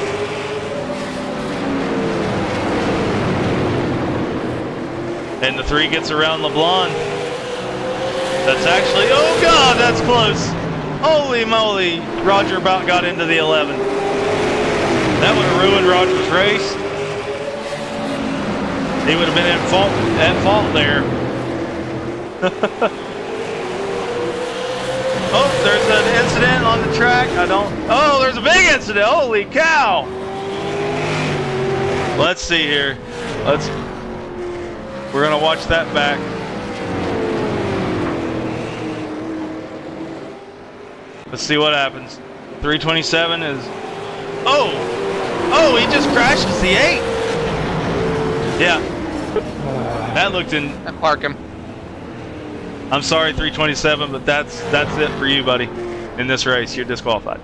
And the 3 gets around LeBlanc. That's actually, oh God, that's close. Holy moly, Roger about got into the 11. That would have ruined Roger's race. He would have been at fault there. Oh, there's an incident on the track. Oh, there's a big incident. Holy cow. Let's see here. We're going to watch that back. Let's see what happens. 327 is... Oh, he just crashes the 8. Yeah. That looked in... And park him. I'm sorry, 327, but that's it for you, buddy. In this race, you're disqualified.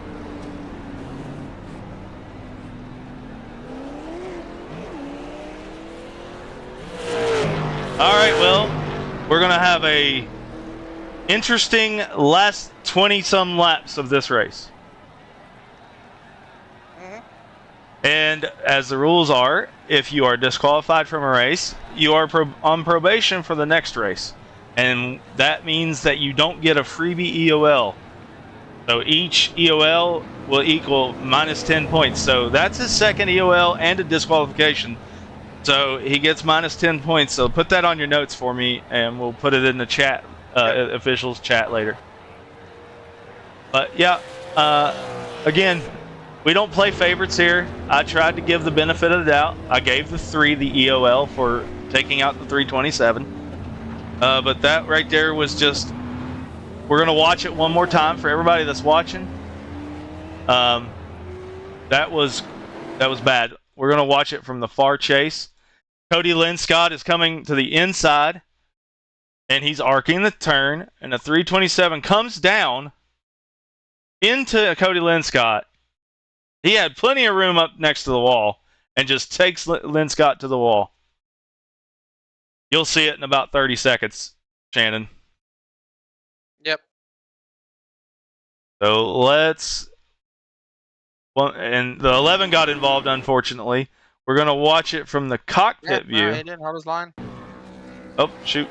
All right, well, we're gonna have a interesting last 20-some laps of this race. And as the rules are, if you are disqualified from a race, you are on probation for the next race. And that means that you don't get a freebie EOL. So each EOL will equal minus 10 points. So that's his second EOL and a disqualification. So he gets minus 10 points. So put that on your notes for me, and we'll put it in the chat, officials chat later. But yeah, again, we don't play favorites here. I tried to give the benefit of the doubt. I gave the 3 the EOL for taking out the 327. But that right there was just... We're going to watch it one more time for everybody that's watching. That was bad. We're going to watch it from the far chase. Cody Linscott is coming to the inside, and he's arcing the turn, and the 327 comes down into Cody Linscott. He had plenty of room up next to the wall and just takes Linscott to the wall. You'll see it in about 30 seconds, Shannon. Yep. So and the 11 got involved, unfortunately. We're going to watch it from the cockpit view. No, he didn't hold his line. Oh, shoot.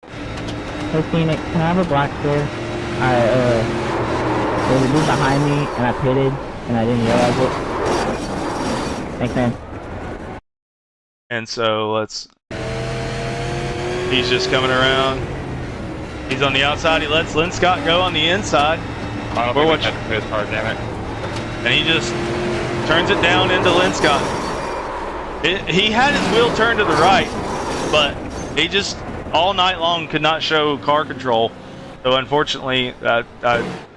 Hey Phoenix, can I have a black spare? There was a dude behind me and I pitted and I didn't realize it. Thanks, man. And so he's just coming around. He's on the outside. He lets Linscott go on the inside. I don't think that's his hard, damn it. And he just turns it down into Linscott. He had his wheel turned to the right, but he just all night long could not show car control. So unfortunately,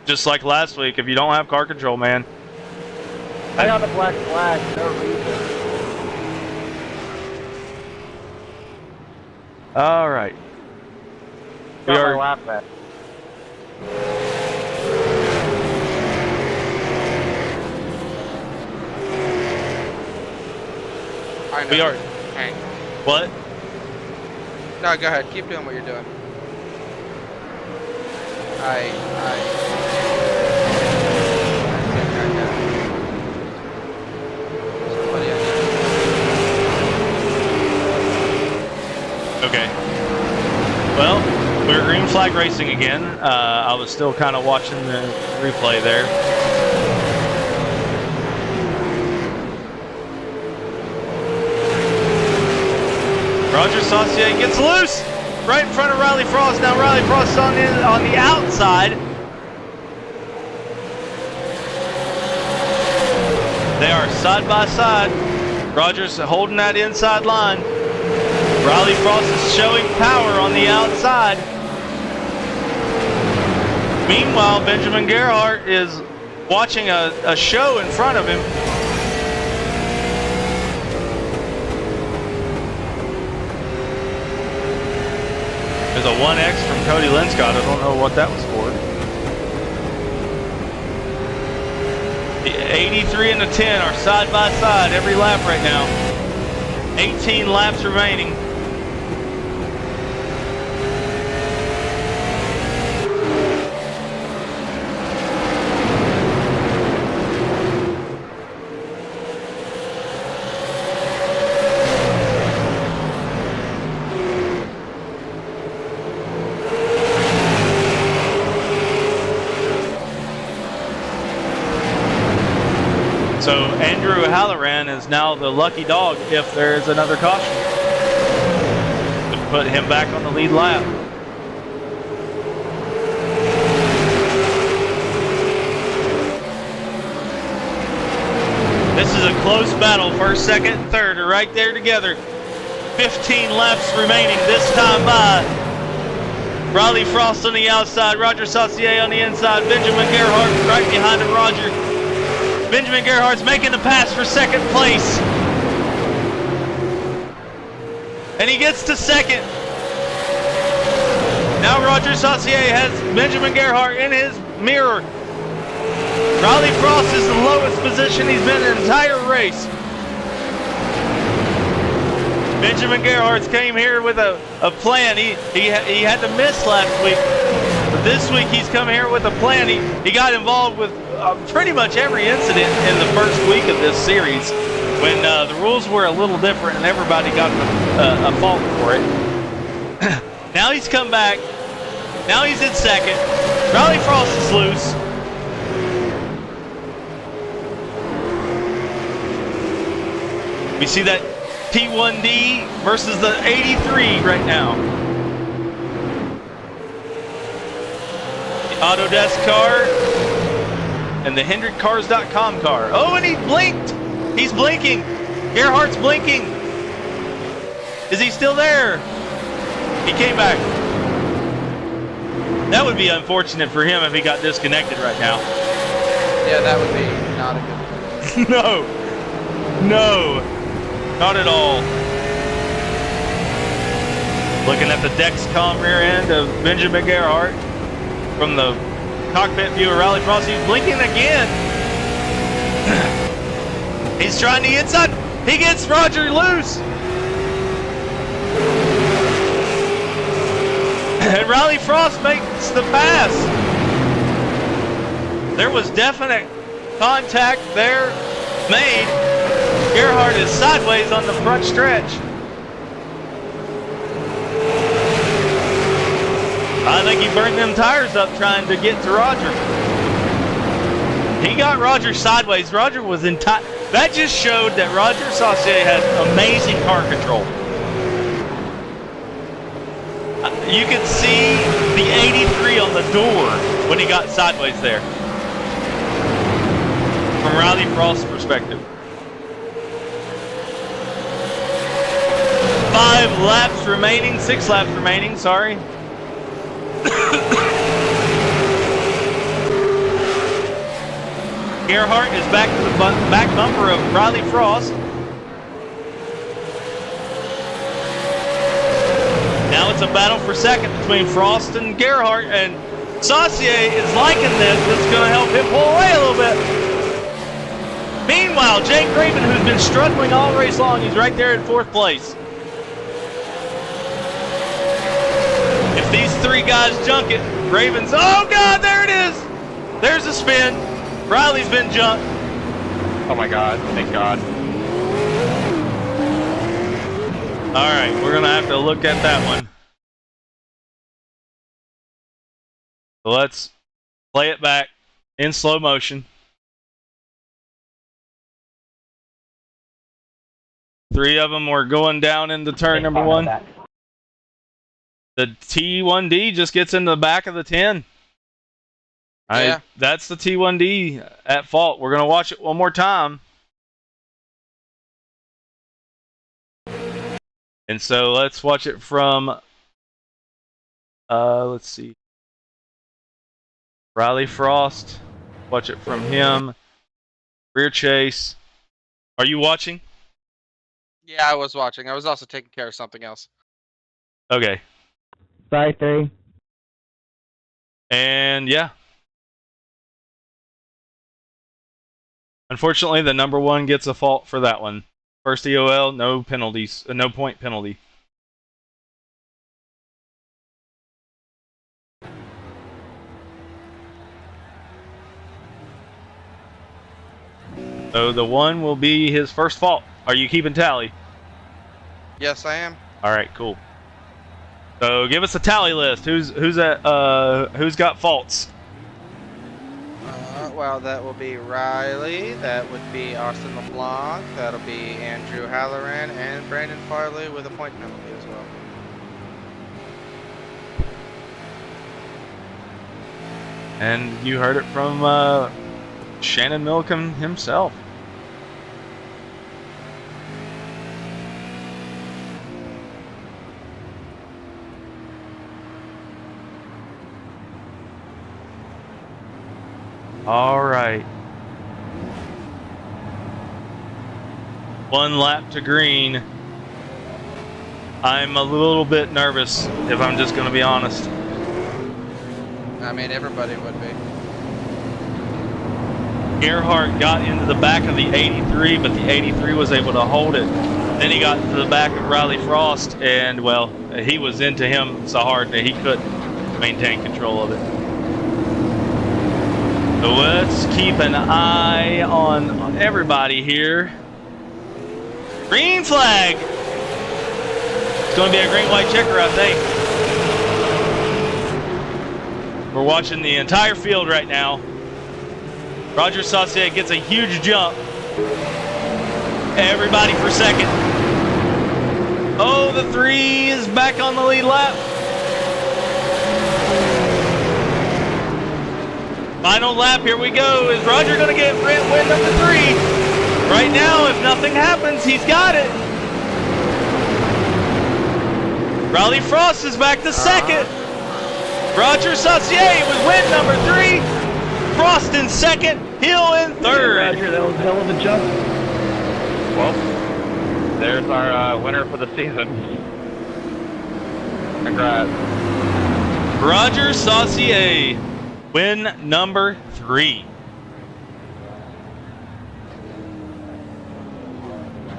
just like last week, if you don't have car control, man. I got a black flag, no reason. All right. We Got my are. lap back. I know. We are. Hang. What? No, go ahead. Keep doing what you're doing. Okay. Well, we're green flag racing again. I was still kind of watching the replay there. Roger Saucier gets loose right in front of Riley Frost. Now Riley Frost is on the outside. They are side by side. Roger's holding that inside line. Riley Frost is showing power on the outside. Meanwhile, Benjamin Gerhardt is watching a show in front of him. There's a 1X from Cody Linscott. I don't know what that was for. The 83 and the 10 are side by side every lap right now. 18 laps remaining. So Andrew Halloran is now the lucky dog if there is another caution to put him back on the lead lap. This is a close battle. First, second, and third are right there together. 15 laps remaining this time by. Riley Frost on the outside, Roger Saucier on the inside, Benjamin Gerhardt right behind him, Roger. Benjamin Gerhardt's making the pass for second place. And he gets to second. Now Roger Saucier has Benjamin Gerhardt in his mirror. Riley Frost is the lowest position he's been in the entire race. Benjamin Gerhardt came here with a plan. He had to miss last week. But this week he's come here with a plan. He got involved with pretty much every incident in the first week of this series when the rules were a little different and everybody got a fault for it. Now he's come back. Now he's in second. Riley Frost is loose. We see that T1D versus the 83 right now. The Autodesk car and the HendrickCars.com car. Oh, and he blinked. He's blinking. Gerhardt's blinking. Is he still there? He came back. That would be unfortunate for him if he got disconnected right now. Yeah, that would be not a good No. No. Not at all. Looking at the Dexcom rear end of Benjamin Gerhardt from the cockpit view of Riley Frost. He's blinking again. He's trying the inside. He gets Roger loose. And Riley Frost makes the pass. There was definite contact there made. Gerhardt is sideways on the front stretch. I think he burned them tires up trying to get to Roger. He got Roger sideways. Roger was in tight. That just showed that Roger Saucier has amazing car control. You could see the 83 on the door when he got sideways there. From Riley Frost's perspective. 5 laps remaining, 6 laps remaining, sorry. Gerhardt is back to the back bumper of Riley Frost. Now it's a battle for second between Frost and Gerhardt, and Saucier is liking this. It's going to help him pull away a little bit. Meanwhile, Jake Raven, who's been struggling all race long, he's right there in 4th place. If these 3 guys junk it, Raven's, oh God, there it is. There's a spin. Riley's been jumped. Oh my God, thank God. Alright, we're going to have to look at that one. So let's play it back in slow motion. 3 of them were going down into turn number 1. The T1D just gets in the back of the 10. Yeah. That's the T1D at fault. We're going to watch it one more time. And so let's watch it from, let's see. Riley Frost. Watch it from him. Rear chase. Are you watching? Yeah, I was watching. I was also taking care of something else. Okay. Sorry, 3. And yeah. Unfortunately, the number 1 gets a fault for that one. First EOL, no penalties, no point penalty. So the 1 will be his first fault. Are you keeping tally? Yes, I am. All right, cool. So give us a tally list. Who's got faults? Well, that will be Riley. That would be Austin LeBlanc. That'll be Andrew Halloran and Brandon Farley with a point penalty as well. And you heard it from Shannon Milcom himself. All right. 1 lap to green. I'm a little bit nervous, if I'm just going to be honest. I mean, everybody would be. Gerhardt got into the back of the 83, but the 83 was able to hold it. Then he got into the back of Riley Frost, and, well, he was into him so hard that he couldn't maintain control of it. So let's keep an eye on everybody here. Green flag! It's going to be a green, white checker, I think. We're watching the entire field right now. Roger Saucier gets a huge jump. Everybody for second. Oh, the 3 is back on the lead lap. Final lap, here we go. Is Roger going to get win number 3? Right now, if nothing happens, he's got it. Riley Frost is back to second. Roger Saucier with win number 3. Frost in second, Hill in third. Hey, Roger, that was a hell of a jump. Well, there's our winner for the season. Congrats. Roger Saucier, win number 3.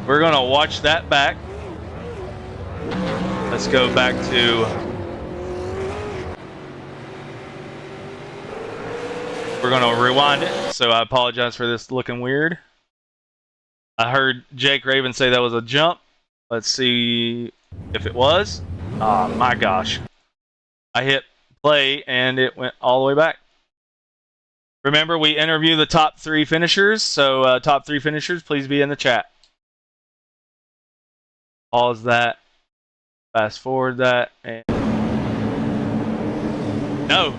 We're going to watch that back. Let's go back to... We're going to rewind it, so I apologize for this looking weird. I heard Jake Raven say that was a jump. Let's see if it was. Oh my gosh. I hit play and it went all the way back. Remember, we interview the top 3 finishers, so top 3 finishers, please be in the chat. Pause that. Fast forward that. And no.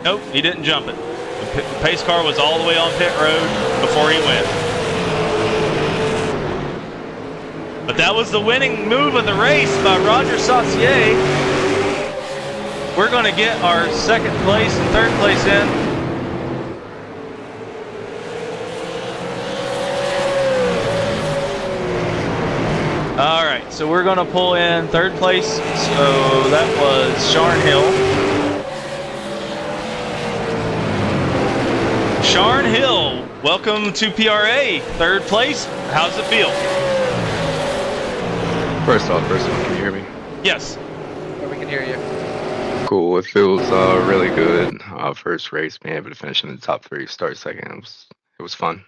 Nope, he didn't jump it. The pace car was all the way on pit road before he went. But that was the winning move of the race by Roger Saucier. We're going to get our second place and third place in. All right, so we're going to pull in third place. So that was Sharn Hill. Sharn Hill, welcome to PRA. Third place. How's it feel? First off, can you hear me? Yes. Yeah, we can hear you. Cool. It feels really good. First race, being able to finish in the top 3, start second. It was fun.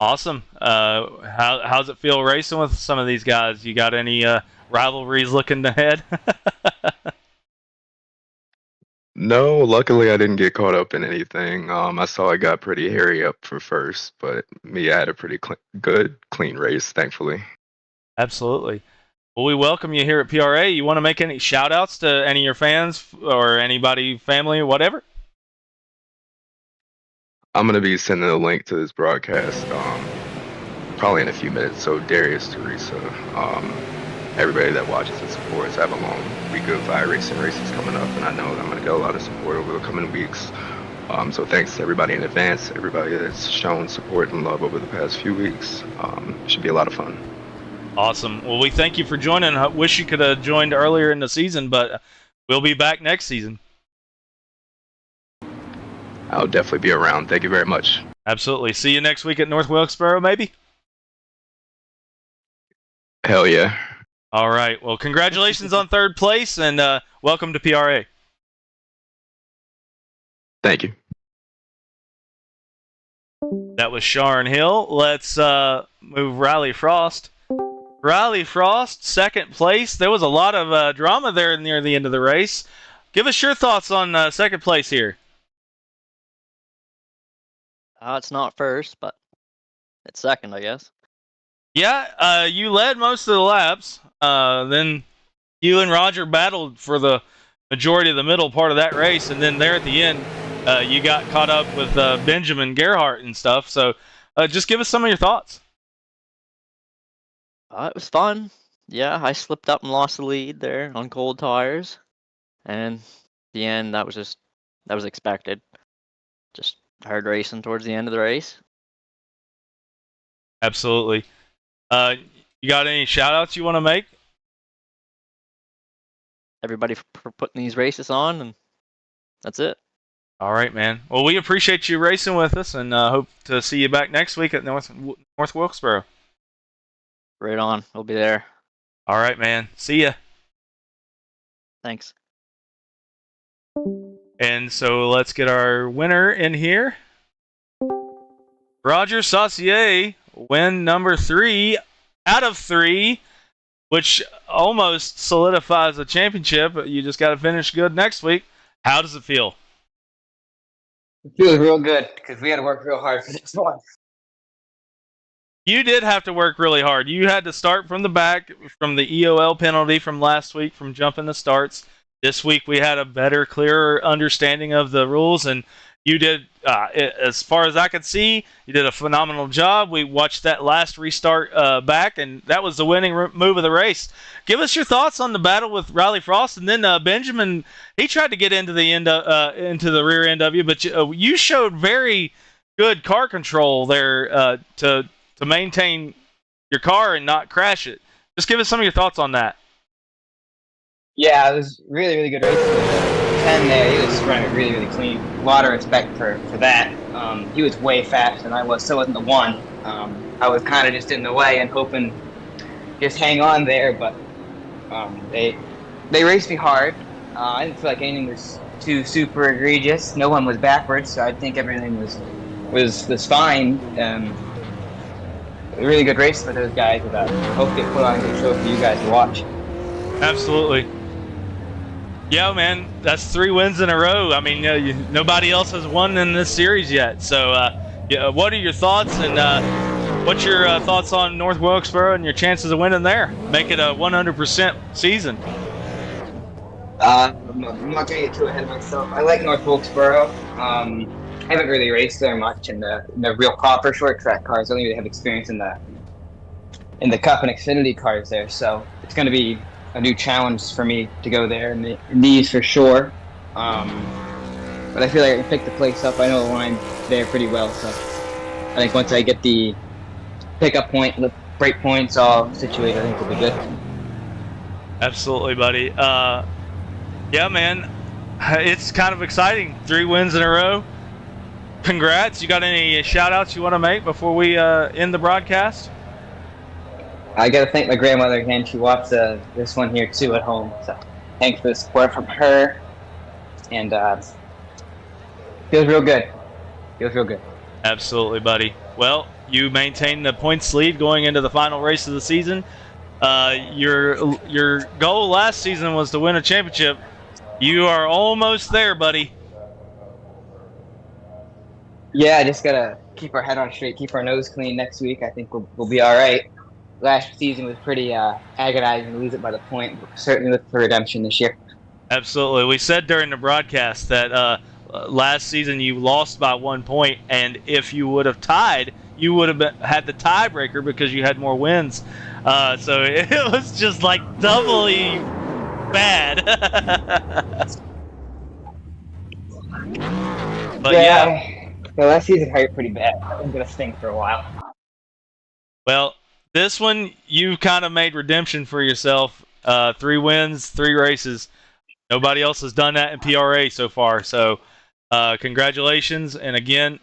Awesome. How's it feel racing with some of these guys? You got any rivalries looking ahead? No, luckily I didn't get caught up in anything. I saw it got pretty hairy up for first, but me, I had a pretty good, clean race, thankfully. Absolutely. Well, we welcome you here at PRA. You want to make any shout outs to any of your fans or anybody, family, or whatever? I'm gonna be sending a link to this broadcast probably in a few minutes. So Darius, Teresa, everybody that watches and supports, I have a long week of iRacing races coming up, and I know that I'm gonna get a lot of support over the coming weeks. So thanks to everybody in advance, everybody that's shown support and love over the past few weeks. Should be a lot of fun. Awesome. Well, we thank you for joining. I wish you could have joined earlier in the season, but we'll be back next season. I'll definitely be around. Thank you very much. Absolutely. See you next week at North Wilkesboro, maybe? Hell yeah. All right. Well, congratulations on third place, and welcome to PRA. Thank you. That was Sharon Hill. Let's move Riley Frost. Riley Frost, second place. There was a lot of drama there near the end of the race. Give us your thoughts on second place here. It's not first, but it's second, I guess. Yeah, you led most of the laps. Then you and Roger battled for the majority of the middle part of that race, and then there at the end, you got caught up with Benjamin Gerhardt and stuff. So just give us some of your thoughts. It was fun. Yeah, I slipped up and lost the lead there on cold tires. And the end, that was expected. Just hard racing towards the end of the race. Absolutely. You got any shout-outs you want to make? Everybody for putting these races on, and that's it. All right, man. Well, we appreciate you racing with us, and hope to see you back next week at North Wilkesboro. Right on. We'll be there. All right, man. See ya. Thanks. And so let's get our winner in here. Roger Saucier, win number 3 out of 3, which almost solidifies the championship. You just got to finish good next week. How does it feel? It feels real good because we had to work real hard for this one. You did have to work really hard. You had to start from the back, from the EOL penalty from last week, from jumping the starts. This week we had a better, clearer understanding of the rules, and you did, as far as I could see, you did a phenomenal job. We watched that last restart back, and that was the winning move of the race. Give us your thoughts on the battle with Riley Frost, and then Benjamin. He tried to get into the into the rear end of you, but you showed very good car control there to maintain your car and not crash it. Just give us some of your thoughts on that. Yeah, it was really, really good race. 10 there, he was running really, really clean. A lot of respect for that. He was way faster than I was, so wasn't the one. I was kind of just in the way and hoping just hang on there, but they raced me hard. I didn't feel like anything was too super egregious. No one was backwards, so I think everything was fine. A really good race for those guys. I hope they put on a good show for you guys to watch. Absolutely. Yeah, man, that's 3 wins in a row. I mean, nobody else has won in this series yet. So, what are your thoughts, and what's your thoughts on North Wilkesboro and your chances of winning there? Make it a 100% season. I'm not going to get too ahead of myself. I like North Wilkesboro. I haven't really raced there much in the real proper short track cars. I don't really have experience in the Cup and Xfinity cars there, so it's going to be a new challenge for me to go there in these for sure. But I feel like I can pick the place up. I know the line there pretty well, so I think once I get the pickup point and the break points all situated, I think it'll be good. Absolutely, buddy. Yeah, man, it's kind of exciting. 3 wins in a row. Congrats. You got any shout-outs you want to make before we end the broadcast? I got to thank my grandmother again. She watched this one here too at home. So thanks for the support from her. And feels real good. Feels real good. Absolutely, buddy. Well, You maintain the points lead going into the final race of the season. Your goal last season was to win a championship. You are almost there, buddy. Yeah, just gotta keep our head on straight, keep our nose clean next week. I think we'll be all right. Last season was pretty agonizing to lose it by the point, but certainly look for redemption this year. Absolutely. We said during the broadcast that last season you lost by 1 point, and if you would have tied, you would have had the tiebreaker because you had more wins. So it was just like doubly bad. But yeah. The last season hurt pretty bad. That was gonna sting for a while. Well, this one you kind of made redemption for yourself. 3 wins, 3 races. Nobody else has done that in PRA so far. So congratulations. And again,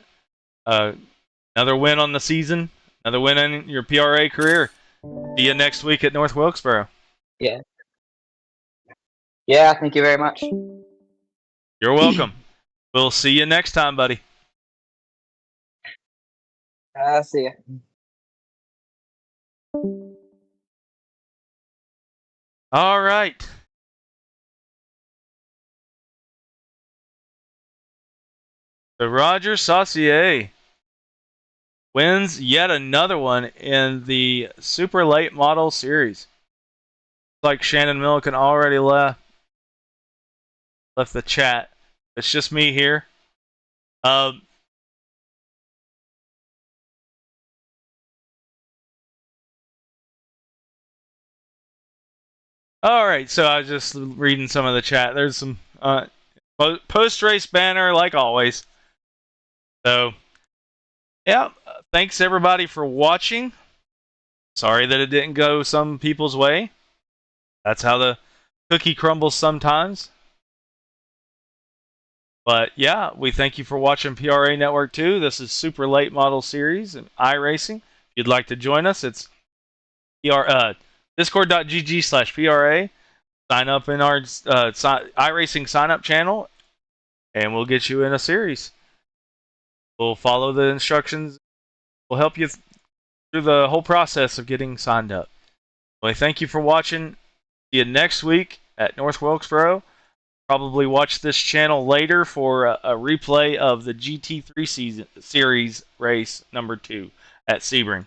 another win on the season. Another win in your PRA career. See you next week at North Wilkesboro. Yeah. Yeah, thank you very much. You're welcome. We'll see you next time, buddy. See ya. All right. So Roger Saucier wins yet another one in the Super Late Model Series. Like Shannon Milliken already left the chat. It's just me here. All right, so I was just reading some of the chat. There's some post-race banner, like always. So, yeah, thanks everybody for watching. Sorry that it didn't go some people's way. That's how the cookie crumbles sometimes. But yeah, we thank you for watching PRA Network 2. This is Super Late Model Series and iRacing. If you'd like to join us, it's discord.gg/PRA. Sign up in our iRacing sign-up channel, and we'll get you in a series. We'll follow the instructions. We'll help you through the whole process of getting signed up. Well, thank you for watching. See you next week at North Wilkesboro. Probably watch this channel later for a replay of the GT3 series race number 2 at Sebring.